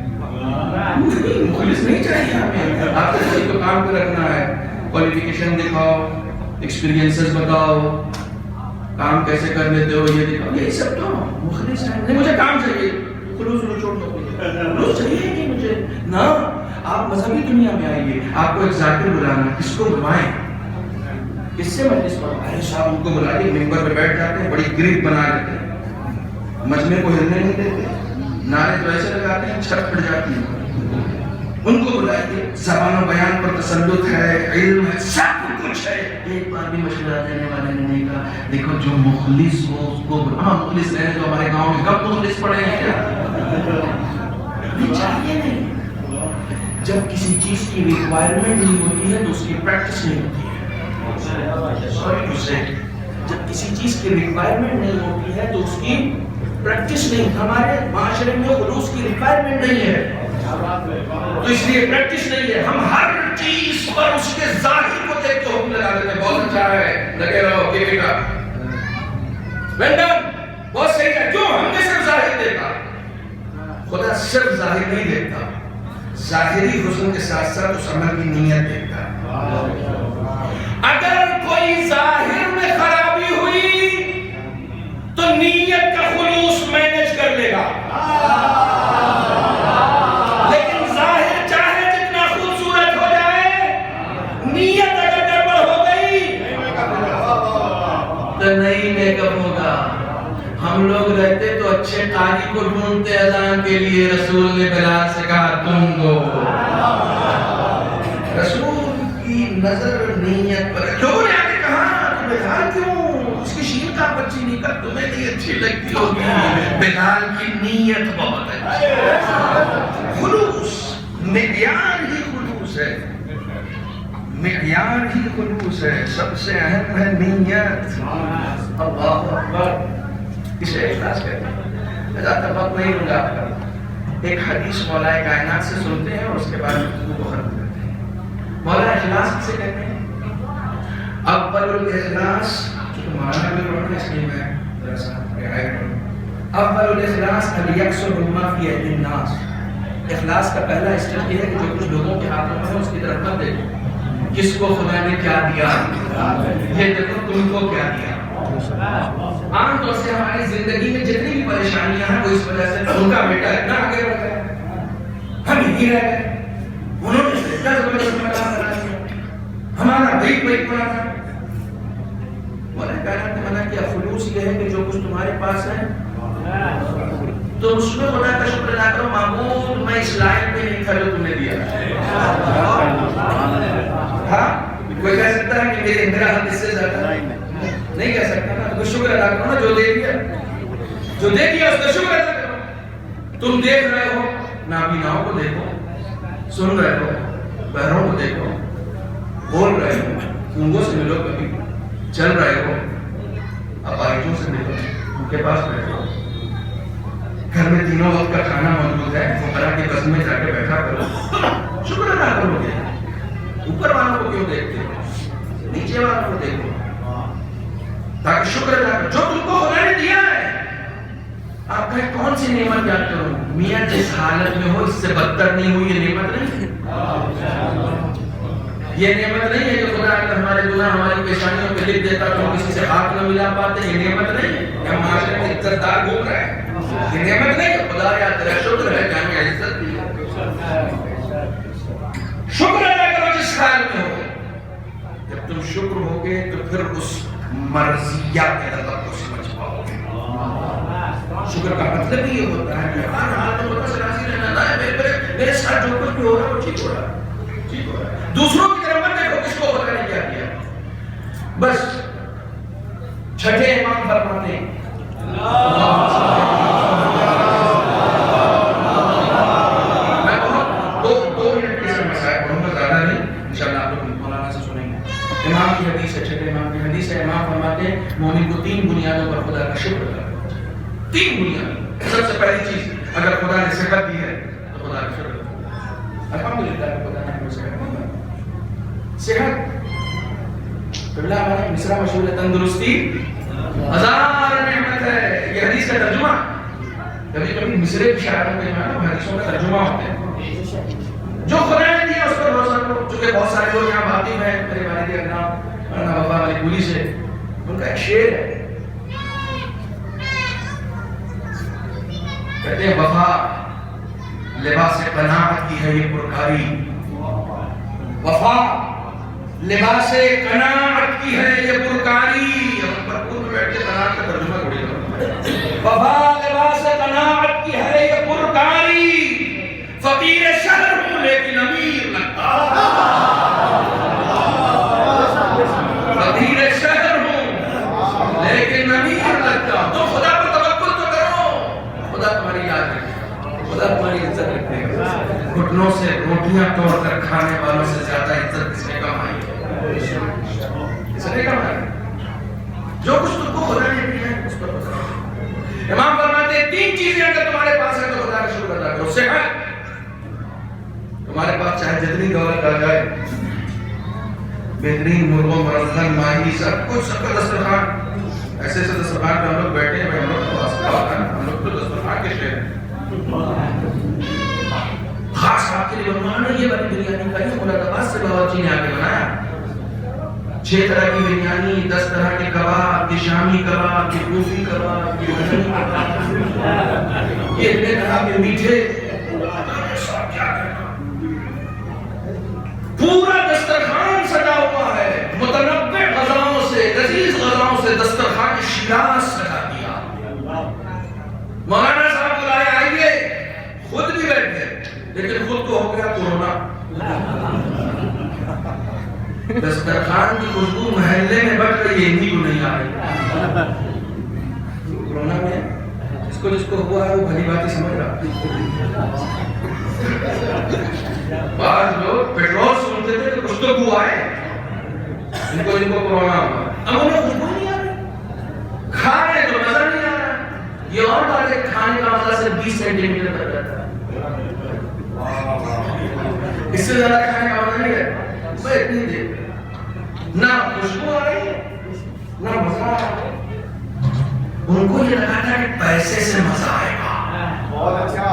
مخلص نہیں چاہیے ہمیں. آپ کو کسی کو کام پہ رکھنا ہے، کوالیفیکیشن دکھاؤ، ایکسپیرینسز بتاؤ، کام کیسے کر لیتے ہو یہ دکھاؤ. یہی سب تو مخلص ہے. نہیں مجھے کام چاہیے، خلوص چھوڑ دو. خلوص چاہیے نہیں مجھے نا. آپ مذہبی دنیا میں آئیے، آپ کو ایک ذاکر بلانا، کس کو بلوائیں؟ کس سے مجلس پڑھائیں؟ صاحب ان کو بلائیے، ممبر پہ بیٹھ جاتے ہیں، بڑی گرپ بنا لیتے ہیں، مجمع کو ہلنے نہیں دیتے، نعرے تو ایسے لگاتے ہیں چھت پھٹ جاتی ہے. ان کو بلائیے. زبان و بیان پر تسلط ہے، علم ہے، سب کچھ ہے. ایک بار بھی مشورہ دینے والے نے نہیں کہا دیکھو جو مخلص ہو اس کو. ہاں مخلص رہے جو ہمارے گاؤں میں کب مخلص پڑے ہیں کیا؟ چاہیے نہیں. جب کسی چیز کی ریکوائرمنٹ نہیں ہوتی ہے تو اس کی پریکٹس نہیں ہوتی ہے. سوری ٹو سے، جب کسی چیز کی ریکوائرمنٹ نہیں ہوتی ہے تو اس کی پریکٹس نہیں. ہمارے معاشرے میں خلوص کی ریکوائرمنٹ نہیں ہے تو اس لیے پریکٹس نہیں ہے. ہم ہر چیز پر اس کے ظاہر کو دیکھ کے حکم لگا دیتے ہیں. بہت اچھا ہے، لگے رہو کہ بیٹا وینڈم بہت صحیح ہے. کیوں؟ ہم نے صرف ظاہر دیکھا. خدا صرف ظاہر نہیں دیکھتا، ظاہری حسن کے ساتھ ساتھ اس عمل کی نیت دیکھتا. اگر کوئی ظاہر میں خرابی ہوئی تو نیت کا خلوص مینج کر لے گا. لیکن ظاہر چاہے جتنا خوبصورت ہو جائے، نیت اگر گڑبڑ ہو گئی تو نہیں میک اپ ہوگا. ہم لوگ رہتے تو اچھے قاری کو ڈھونڈتے اذان کے لیے، رسول نے بلال سے کہا تم دو۔ رسول کی نظر نیت پر، لوگوں نے آگے کہا کہ بلال کیوں، اس کی شین کا بچی نہیں کر، تمہیں نہیں اچھی لگتی ہوگی، بلال کی نیت بہت اچھی ہے۔ خلوص، معیار ہی خلوص ہے، معیار ہی خلوص ہے، سب سے اہم ہے نیت۔ اللہ اکبر، اسے اخلاص کہتے ہیں۔ زیادہ وقت نہیں لوں گا آپ کا، ایک حدیث مولا کائنات سے سنتے ہیں اور اس کے بعد گفتگو کو ختم کرتے ہیں۔ مولا اخلاص کسے کہتے ہیں؟ اول الاخلاص، چونکہ مولانا بھی پڑھتے ہیں اس لیے میں ذرا سا رعایت کروں۔ اول الاخلاص الیأس مما فی ایدی الناس، اخلاص کا پہلا اسٹیپ یہ ہے کہ جو کچھ لوگوں کے ہاتھوں میں ہے اس کی طرف مت دیکھو، کس کو خدا نے کیا دیا، یہ دیکھو تم کو کیا دیا۔ عام طور سے ہماری زندگی میں جتنی بھی پریشانیاں ہیں وہ اس وجہ سے ان کا بیٹا اتنا آگے بڑھ گیا، ہم یہی رہ گئے، انہوں نے اتنا زبردست مقام بنا دیا، ہمارا بھائی بھائی پڑا تھا۔ مولا کائنات نے منع کیا، خلوص یہ ہے کہ جو کچھ تمہارے پاس ہے تو اس میں خدا کا شکر ادا کرو، معمول میں اس لائن پہ نہیں تھا جو تم نے دیا۔ ہاں کوئی کہہ سکتا ہے کہ میرا حد اس سے زیادہ نہیں کہہ سکتا نا، تو شکر ادا کرو نا، جو دے دیا، جو دے دیا اس کا شکر ادا کرو۔ تم دیکھ رہے ہو، نابیناؤں کو دیکھو، سن رہے ہو، بہروں کو دیکھو، بول رہے ہو، گونگوں سے ملو، کبھی چل رہے ہو، اپاہجوں سے ملو، ان کے پاس بیٹھو، گھر میں تینوں وقت کا کھانا موجود ہے، فقراء کی بس میں جا کے بیٹھا کرو، شکر ادا کرو گے۔ اوپر والوں کو کیوں دیکھتے ہو، نیچے والوں کو دیکھو تاکہ شکر ادا کرو جو تم کو خدا نے دیا ہے۔ آپ کہیں کون سی نعمت یاد کرو، میاں جس حالت میں ہو اس سے بدتر نہیں ہوئی، یہ نعمت نہیں ہے، یہ نعمت نہیں ہے کہ خدا اگر ہمارے گناہ ہماری پیشانیوں پہ لکھ دیتا تو ہم کسی سے ہاتھ نہ ملا پاتے، یہ نعمت نہیں ہے کہ ہم معاشرے میں عزت دار گھوم رہے ہیں، یہ نعمت نہیں ہے، خدا یا تیرا شکر ہے کہ ہمیں عزت دی، شکر ادا کرو جس حال میں ہو۔ جب تم شکر ہوگے تو پھر اس مرضیہ کے لطف کو سمجھ پاؤ گے۔ شکر کا مطلب یہ ہوتا ہے کہ ہر حال میں خدا سے راضی رہنا ہے، میرے ساتھ جو کچھ بھی ہو رہا ہے وہ ٹھیک ہو رہا ہے، ٹھیک ہو رہا ہے، دوسروں کی طرف مت دیکھو کس کو خدا نے کیا دیا۔ بس چھٹے امام فرماتے ہیں میں بہت دو منٹ کے مسائل پڑھوں گا، زیادہ نہیں، انشاءاللہ آپ لوگ مولانا سے سنیں گے۔ امام کی حدیث ہے، چھٹے امام کی حدیث ہے، امام فرماتے ہیں مومن کو تین بنیادوں پر خدا کا شکر ادا کرو، تین بنیاد۔ سب سے پہلی چیز، اگر خدا نے صحت دی ہے تو خدا کا شکر ادا کرو، الحمدللہ خدا نے ہمیں صحت دی، صحت قبلہ ہمارا مصرع مشہور ہے، تندرستی ہزار نعمت ہے، یہ حدیث کا ترجمہ۔ کبھی کبھی مصرے کی شاعروں کے جو حدیثوں کا ترجمہ ہوتے ہیں، جو خدا نے دیا اس پر بھروسہ کرو۔ چونکہ بہت سارے لوگ یہاں واقف ہیں، میرے والد اکرام مولانا وفا علی پوری سے، ان کا ایک شعر ہے، کہتے ہیں وفا لباس قناعت کی ہے یہ پرکاری، وفا لباس قناعت کی ہے یہ پرکاری، پر بیٹھ کے قناعت کا ترجمہ تھوڑی کرو، وفا لباس قناعت کی ہے یہ پرکاری، فقیر شہر ہوں لیکن امیر لگتا، فقیر شہر ہوں لیکن امیر لگتا۔ تو خدا پر توکل تو کرو، خدا تمہاری یاد رکھے، خدا تمہاری عزت رکھے گا۔ گھٹنوں سے روٹیاں توڑ کر کھانے والوں سے زیادہ عزت کس نے کمائی ہے، کس نے کمائی؟ جو کچھ تم کو خدا نے دیا ہے اس پر خدا۔ امام فرماتے ہیں تین چیزیں اگر تمہارے پاس ہے تو خدا کا شکر ادا کرو۔ صحت، تمہارے پاس چاہے جتنی دولت آ جائے، بہترین مرغوں مرغن ماہی سب کچھ، سب کا دسترخوان، ایسے ایسے دسترخوان پہ ہم لوگ بیٹھے ہیں، ہم لوگ تو واسطہ ہوتا ہے، ہم لوگ تو دسترخوان کے شہر ہیں۔ خاص آپ کے لیے بنوانا یہ والی بریانی کا یہ مرادآباد سے باورچی نے آ کے بنایا، 6 طرح کی بریانی، 10 طرح کے کباب، کی شامی کباب، کی کوفی کباب، کی مدنی کباب، یہ اتنے طرح کے میٹھے، پورا دسترخوان سجا ہوا ہے، متنوع غذاؤں سے، لذیذ غذاؤں سے دسترخوان کی شیراز سجا دیا۔ مولانا صاحب بلائے آئیے، خود بھی بیٹھے لیکن خود کو ہو گیا کورونا. دسترخوان کی خوشبو محلے میں بٹ رہی ہے، انہی کو نہیں آ رہی. کورونا میں جس کو ہوا ہے وہ بھلی بات ہی سمجھ رہا. بعض لوگ پیٹرول سنتے تھے کہ کچھ تو ہوا ہے، ان کو کورونا ہوا. اب انہیں خوشبو نہیں آ رہی، کھا رہے تو مزہ نہیں آ رہا. یہ اور بات ہے، کھانے کا مزہ صرف 20 سینٹی میٹر تک جاتا ہے، اس سے زیادہ کھانے کا مزہ نہیں ہے. بس اتنی دیر نہ خوشبو آ رہی ہے نہ مزہ آ رہا ہے. ان کو یہ لگا تھا کہ پیسے سے مزہ آئے گا. بہت اچھا،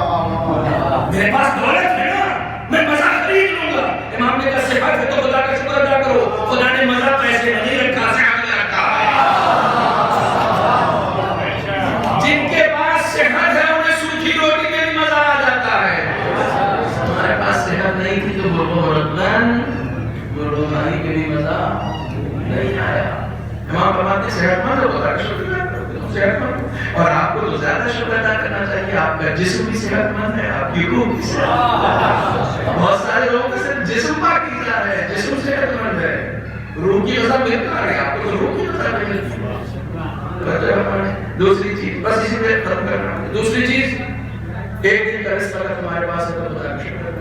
میرے پاس دولت ہے نا، میں مزہ خرید لوں گا. امام نے کہا صحت ہے تو خدا کا شکر ادا کرو، خدا نے مزہ پیسے میں نہیں رکھا، صحت میں رکھا ہے. جن کے پاس صحت ہے انہیں سوکھی روٹی میں بھی مزہ آ جاتا ہے. ہمارے پاس صحت نہیں تھی تو بولو رتن بولو مانی کے بھی مزہ نہیں آیا. امام فرماتے صحت مند ہو خدا کا شکر ادا کرو، صحت مند. اور آپ کو تو زیادہ شکر ادا کرنا چاہیے، آپ کا جسم بھی صحت مند ہے، آپ کی روح بھی صحت مند ہے. بہت سارے لوگوں کا صرف جسم پاکی جا رہا ہے، جسم صحت مند ہے، روح کی غذا مل کہاں رہی ہے؟ آپ کو تو روح کی غذا نہیں ملتی. دوسری چیز بس اسی پہ ختم کرنا ہے. دوسری چیز، ایک دن کا رزق اگر تمہارے پاس ہے تو خدا کا شکر ہے.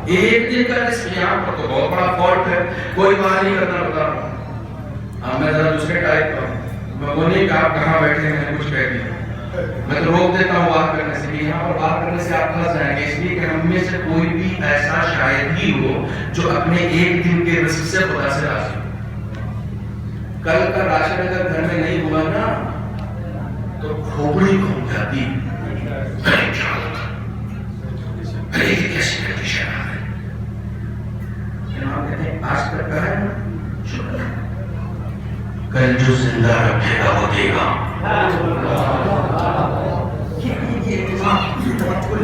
ایک دن کا رزق یہاں پر تو بہت بڑا فالٹ ہے، کوئی بات نہیں کرنا بتا رہا ہوں. اب میں ذرا دوسرے ٹائپ کا ہوں، میں وہ نہیں کہ آپ کہاں بیٹھے ہیں کچھ کہہ دیا. میں تو روک دیتا ہوں بات کرنے سے، کہ یہاں پر بات کرنے سے آپ پھنس جائیں گے. اس لیے کہ ہم میں سے کوئی بھی ایسا شاید ہی ہو جو اپنے ایک دن کے رزق سے خدا سے راضی ہو. کل کا راشن اگر گھر میں نہیں ہوا نا تو کھوپڑی گھوم جاتی. ارے یہ کیسی کنڈیشن ہے. امام کہتے ہیں آج تک کا ہے نا شکر، کل جو زندہ رکھے گا وہ دے گا.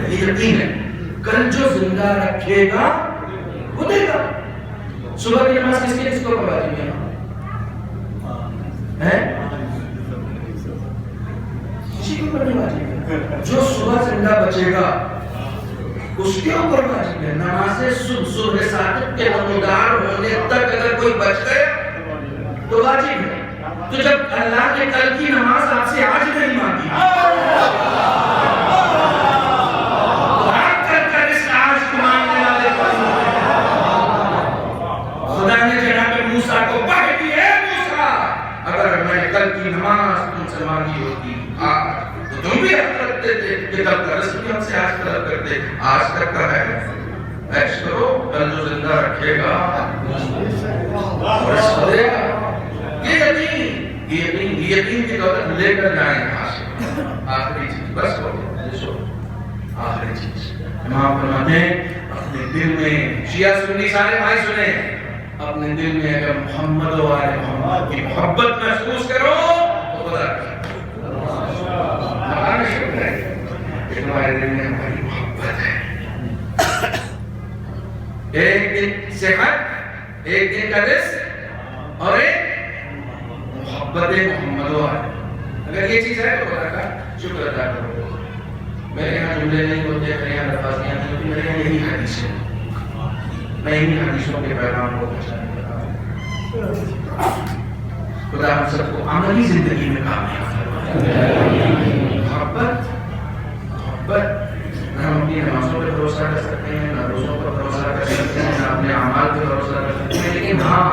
یہ یقین ہے، کل جو زندہ رکھے گا وہ دے گا. صبح کی نماز کس کو پڑھا دی ہے؟ کسی کو پڑھنے والی ہے. جو صبح زندہ بچے گا اس کے اوپر واجب ہے. نماز صبح صادق کے نمودار ہونے تک اگر کوئی بچ گئے تو واجب ہے. تو جب اللہ نے کل کی نماز آپ سے آج نہیں مانگی، خدا نے جناب موسیٰ کو کہا کہ اے موسیٰ، اگر میں نے کل کی نماز تم سے مانگی ہوتی آج تو تم بھی حق رکھتے تھے کہ کل کا رزق بھی ہم سے آج طلب کرتے. آج تک کا ہے، عیش کرو، کل جو زندہ رکھے گا رزق دے گا. یہ یقین کی دولت لے کر جائیں یہاں سے. آخری چیز بس ہو گیا، آخری چیز امام فرماتے ہیں اپنے دل میں، شیعہ سنی سارے بھائی سنے، اپنے دل میں اگر محمد و آل محمد کی محبت محسوس کرو تو خدا کا شکر ہے کہ تمہارے دل میں ہماری محبت ہے. ایک دن صحت، ایک دن کا رزق اور ایک محبت محمد و آل. اگر یہ چیز ہے تو خدا کا شکر ادا کرو. میرے یہاں جملے نہیں ہوتے، میرے یہاں الفاظیاں نہیں ہوتی، میرے یہاں یہی حدیث ہے. میں انہی حدیثوں کے پیغام کو پہنچانے لگا. خدا ہم سب کو عملی زندگی میں کامیاب فرمائے. محبت نہ ہم اپنی نمازوں پر بھروسہ کر سکتے ہیں، نہ روزوں پر بھروسہ کر سکتے ہیں، نہ اپنے اعمال پر بھروسہ کر سکتے ہیں. لیکن ہاں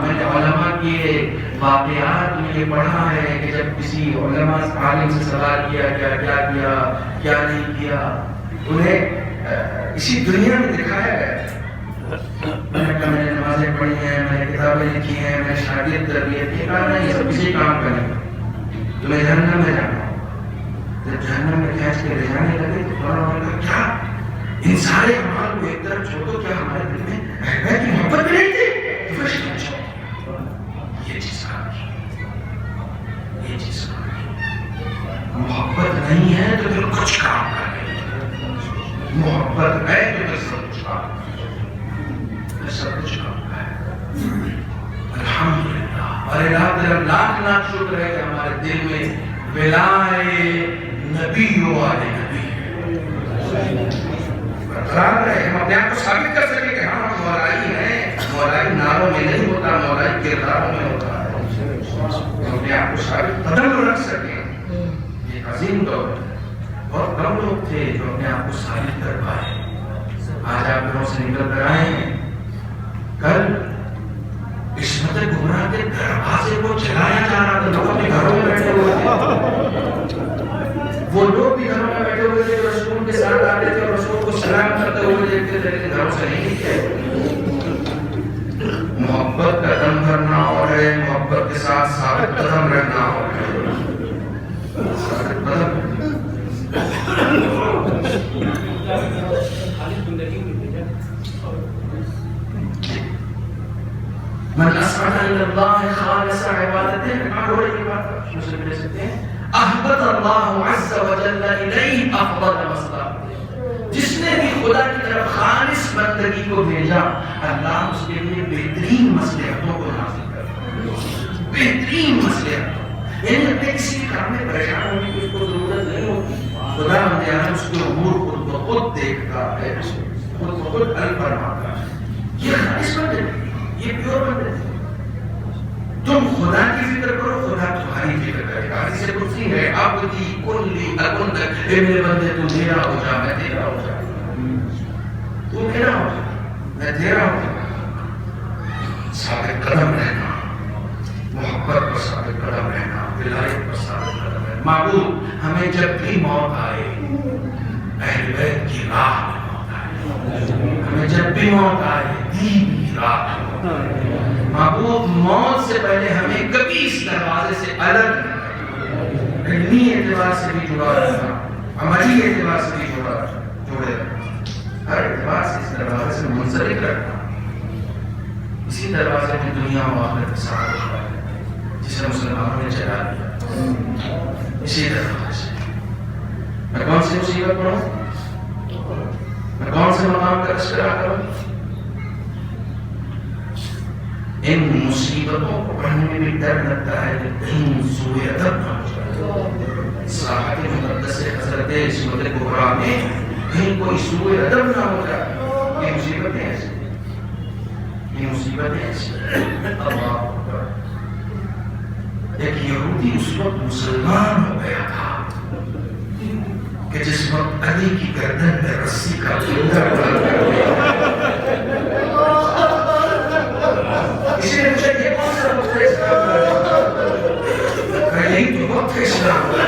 میں نے علماء کے واقعات میں یہ پڑھا ہے کہ جب کسی علماء عالم سے سوال کیا کیا نہیں کیا، انہیں اسی دنیا میں دکھایا گیا. میں نے کہا میں نے نمازیں پڑھی ہیں، میں نے کتابیں لکھی ہیں، میں نے شاگرد تربیت کی. کہا نہیں، یہ سب کسی کام کا نہیں، تمہیں جہنم میں جانا. جب جہنم میں کھینچ کے لے جانے لگے تو انہوں نے کہا کیا ان سارے اعمال کو ایک طرف چھوڑ دو، کیا ہمارے دل میں احباب کی محبت بھی نہیں تھی؟ یہ چیز محبت نہیں ہے تو پھر کچھ کام کر رہی ہے. محبت ہے تو پھر سب کچھ کام ہے، سب کچھ کام ہے. الحمدللہ. اور اللہ تعالیٰ لاکھ شکر ہے کہ ہمارے دل میں ولائے نبی و آل نبی برقرار رہے. ہم اپنے آپ کو ثابت کر سکیں کہ ہم مولائی ہیں. مولائی ناروں میں نہیں ہوتا، مولائی کرداروں میں ہوتا ہے. ہم اپنے آپ کو ثابت قدم رکھ سکیں. یہ عظیم دور ہے. بہت کم لوگ تھے جو اپنے آپ کو ثابت کر پائے. آج آپ گھروں سے نکل کر آئے ہیں. کل عصمت گمراہ کے دروازے کو چلایا جا رہا تھا. لوگ اپنے گھروں میں بیٹھے ہوئے تھے. وہ لوگ بھی گھروں میں بیٹھے ہوئے تھے جو رسول کے ساتھ آتے تھے اور رسول کو سلام کرتے ہوئے دیکھتے تھے، لیکن گھروں سے نہیں نکلے. محبت کا دم بھرنا اور ہے، محبت کے ساتھ ثابت قدم رہنا اور ہے. ثابت قدم من اسعد الى الله خالص عبادته. معلومه کی بات مسلم لے سکتے ہیں. احبط اللہ عز وجل الیہ افضل مصلحہ. جس نے بھی خدا کی طرف خالص بندگی کو بھیجا، اللہ اس کے لیے بہترین مصلحتوں کو نازل کرتا. بہترین مصلحت، یعنی اپنے کسی کام میں پریشان ہونے کی اس کو ضرورت نہیں ہوتی. خدا بندیان اس کے امور خود بخود دیکھتا ہے، خود بخود حل فرماتا ہے. یہ خالص بندگی، یہ پیور بندگی. تم خدا کی فکر کرو، خدا تمہاری فکر کرے گا. حدیث قدسی ہے، عبدی کلی اکن تک، اے میرے بندے تو میرا ہو جا، میں تیرا ہو جا. تو میرا ہو جا، میں تیرا ہو جا. ثابت قدم رہنا، محبت پر ثابت قدم رہنا، ولایت پر ثابت قدم رہنا. معبود ہمیں جب بھی موت آئے، اہل بیت کی راہ میں موت آئے. ہمیں جب بھی موت آئے، دین کی راہ میں موت آئے. معبود موت سے پہلے ہمیں کبھی اس دروازے سے الگ، علمی اعتبار سے بھی جڑا رہنا، عملی اعتبار سے بھی جوڑے رہنا، ہر اعتبار سے اس دروازے سے منسلک رکھنا. اسی دروازے میں دنیا و آخرت کے ساتھ ہوتا ہے جسے مسلمانوں نے چلا دیا. اسی دروازے سے میں کون سی مصیبت پڑھوں، میں کون سے مقام کا تذکرہ کروں. ان مصیبتوں کو پڑھنے میں بھی ڈر لگتا ہے کہ کہیں سوء ادب نہ ہو جائے. صحابہ مقدس حضرت عصمت کبریٰ میں کہیں کوئی سوء ادب نہ ہو جائے. یہ مصیبتیں ایسی، یہ مصیبتیں ایسی. اللہ اکبر. ایک یہودی اس وقت مسلمان ہو گیا تھا کہ جس وقت علی کی گردن میں رسی کا پھندا ڈال کر دیا. اسی نے مجھے یہ کون سا وقت ہے اسلام کا؟ یہی تو وقت ہے اسلام کا.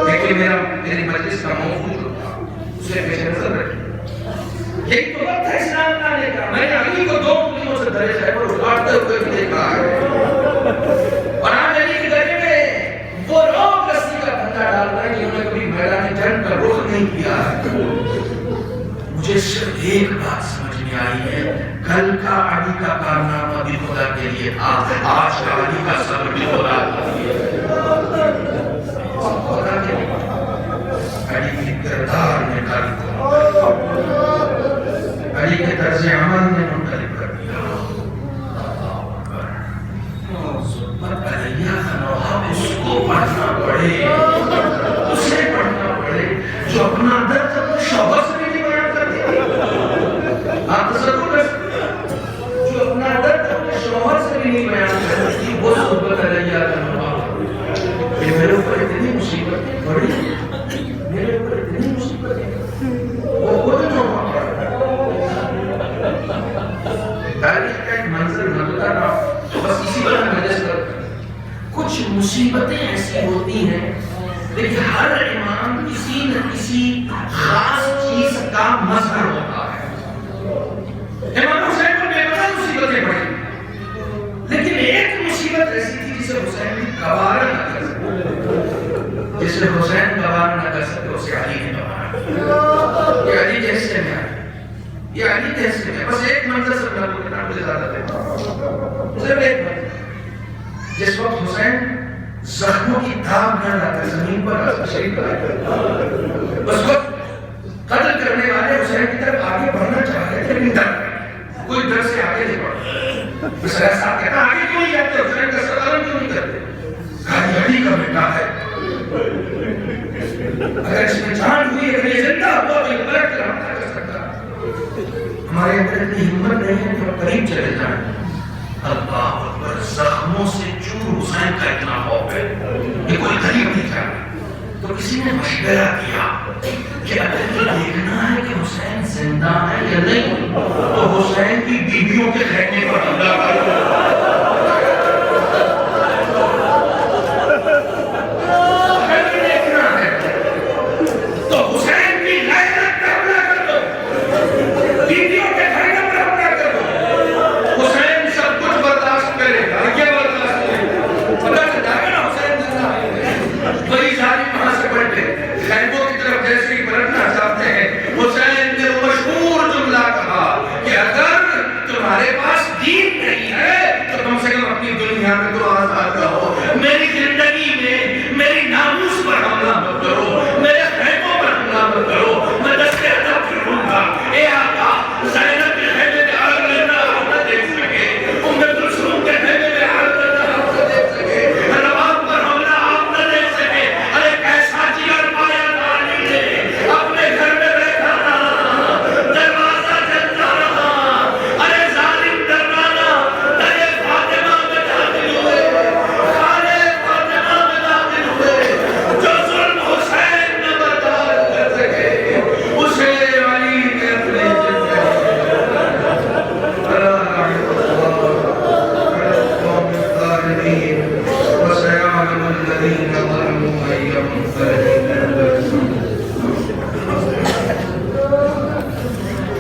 لیکن میری مجلس کا موضوع جو تھا اسے پیش نظر رکھی. یہی تو وقت ہے اسلام لانے کا. میں نے علی کو 2 انگلیوں سے درے خیبر اٹھاتے ہوئے بھی دیکھا ہے. اور آج علی کے گلے میں وہ لوگ رسی کا پھندا ڈال رہے ہیں جنہوں نے کبھی میدان جنگ کا رخ نہیں کیا ہے. مجھے صرف ایک بات سمجھ میں آئی ہے، کل کا علی کا کارنامہ بھی خدا کے لیے تھا، آج کا علی کا صبر بھی خدا کے لیے. خدا کے لیے علی کی کردار نے علی کے طرز عمل نے منقلب کر دیا. علیہ کا نوحہ اس کو پڑھنا پڑے، اسے پڑھنا پڑے جو اپنا درد اپنے شوہر سے بھی نہیں بیان کرتی. آپ تصور کر، جو اپنا درد اپنے شوہر سے بھی نہیں بیان کرتی، وہ صحبت علیہ کا نوحہ. یہ میرے اوپر اتنی مصیبتیں پڑی، میرے اوپر اتنی مصیبتیں، وہ خود نوحہ پڑھ. تاریخ کا ایک منظر نہ گزارا، بس اسی طرح مجلس کرتا. کچھ مصیبتیں ایسی ہوتی ہیں لیکن ہر امام کسی نہ کسی خاص چیز کا مظہر ہوتا ہے. امام حسین کو بے پناہ مصیبتیں پڑی، لیکن ایک مصیبت ایسی تھی جسے حسین نے گوارا نہ کر سکے. جسے حسین گوارا نہ کر سکے اسے علی نے گوارا کیا. یہ علی کے حصے میں ہے، یہ علی کے حصے میں. بس ایک منظر سے میں آپ کو کتنا مجھے زیادہ دے، صرف ایک منظر. جس وقت حسین زخموں کی داغ نہ لاتا زمین پر شہید کر، اس وقت قتل کرنے والے حسین کی طرف آگے بڑھنا چاہ رہے تھے لیکن ڈر کوئی در سے آگے نہیں بڑھا. صاحب کہتا آگے کیوں نہیں جاتے، حسین کا سلام کیوں نہیں کرتے؟ علی کا بیٹا ہے، اگر اتنی ہمت نہیں ہے تو قریب چلے جائیں. اللہ اکبر, زخموں سے چور حسین کا اتنا خوف ہے کہ کوئی قریب نہیں جا رہا. تو کسی نے مشورہ کیا کہ اگر یہ دیکھنا ہے کہ حسین زندہ ہے یا نہیں تو حسین کی بیویوں کے خیمے پر حملہ کرو. میری زندگی میں میری ناموس پر حملہ مت کرو, میرے خیموں پر حملہ مت کرو, میں دستے ادب کروں گا. اے آقا, زینب کے خیمے میں آگ لگنا آپ نہ دیکھ سکے, ام کلثوم کے خیمے میں آگ لگنا آپ نہ دیکھ سکے, رباب پر حملہ آپ نہ دیکھ سکے. ارے کیسا جگر پایا علی نے, اپنے گھر میں بیٹھا رہا, دروازہ جلتا رہا. ارے ظالم ڈرانا, ارے فاطمہ میں داخل ہوئے,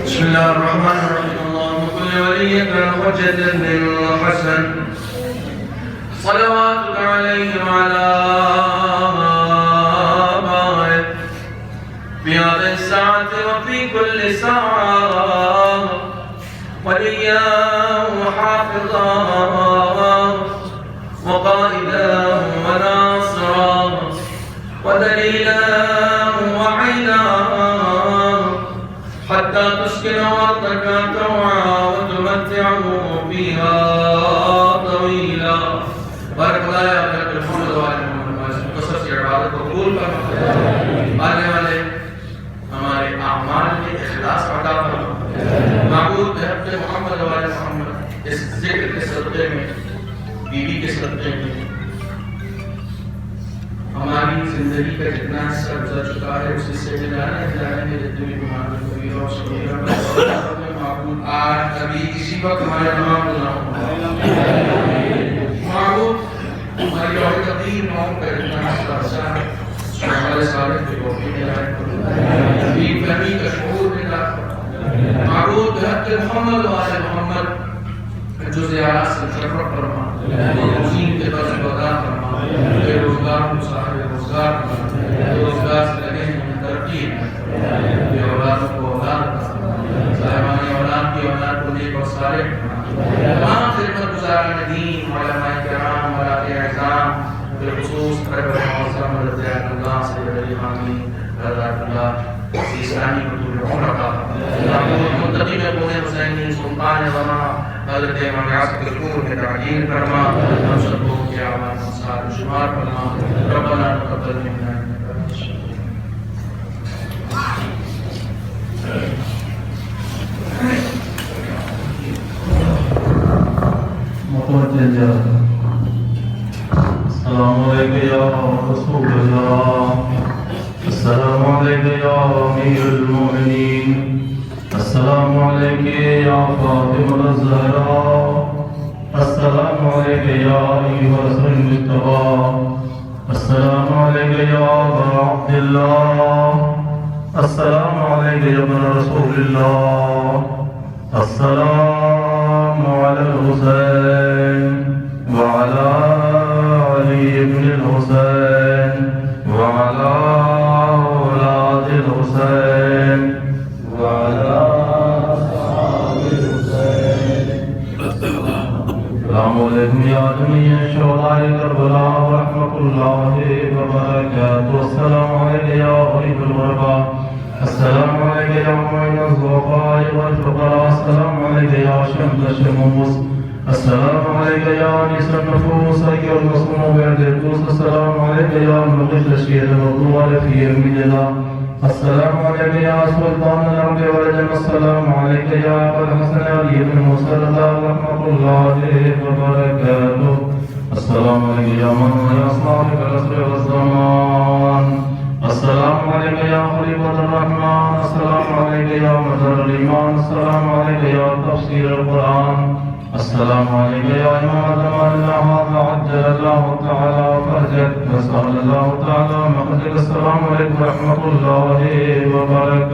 بسم الله الرحمن الرحيم. اللهم كل وليك الحجة بن الحسن صلواتك عليه وعلى آبائه في هذه الساعة وفي كل ساعة وليا وحافظا وقائدا وناصرا ودليلا وعينا حتى تسكن أرضك توعا وتمتعه فيها طويلا. بارك الله يا حضرت محمد وآل محمد. مختصر سی عبادت کو قبول فرما. آنے والے ہمارے اعمال میں اخلاص عطا فرما. معبود بحق محمد وآل محمد, اس ذکر کے صدقے میں, بیوی کے صدقے میں ہماری زندگی کا جتنا حصہ گزر چکا ہے اس سے جائیں گے جتنی بھی بیماری ہوئی اور معبود آج ابھی کسی وقت ہمارے نام بنا معبود ہماری اور تقدیر معاف کا جتنا حصہ ہے ہمارے سارے کے روحی میں لائے ابھی فہمی کا شعور میں لائے. معبود بحق محمد وآل محمد جو زیارات سے مشرف فرما, مقیم کے طرز بدا فرما, بے روزگار کو صاحب روزگار فرما, بے روزگار سے لگے ہیں ترقی, بے اولاد کو اولاد فرما, صاحبانی اولاد کی اولاد کو نیک اور صالح فرما. تمام خدمت گزاران دین, علماء کرام, ملائک اعظام, بالخصوص رب المعظم حضرت اللہ سید علی خانی رضا اللہ اسلامی کتب عمر کا منتقی میں پونے حسینی سلطان زمان حضرت امام عاصم الکور کے تعجیل فرما. ہم سب کو کی آواز انصار شمار فرما. ربنا تقبل منا السلام علیکم یا رسول اللہ, السلام علیکم یا امیر المؤمنین, السلام علیکم یا فاطمہ الزہرا, السلام علیکم یا ایھا رسول المصطفیٰ, السلام علیکم یا ابا عبداللہ, السلام علیکم یا ابن رسول اللہ, السلام علی الحسین وعلی علی ابن الحسین وعلی اولاد الحسین وعلی اصحاب الحسین. السلام علیکم یا جمیع شہداء کربلا ورحمۃ اللہ وبرکاتہ. السلام علیکم یا غریب الغرباء, السلام علیکم یا معین الضعفاء والفقراء, السلام علیکم یا شمس الشموس, السلام علیکم یا انیس النفوس ای المصنوع بعد القدس, السلام علیکم یا مغش الشیخ الموضوع فی علم الجزا, السلام عليك يا سلطان الأرض والجنة. السلام عليك يا أبا الحسن علي بن موسى ورحمة الله وبركاته. السلام عليك يا من يا صاحب العصر والزمان. السلام عليك يا خليفة الرحمن. السلام عليك يا مظهر الإيمان. السلام عليك يا تفسير القرآن. السلام عليك يا إمام زمان الله عجل الله تعالى فرجك وسهل الله تعالى مخرجك. السلام عليكم ورحمة الله وبركاته.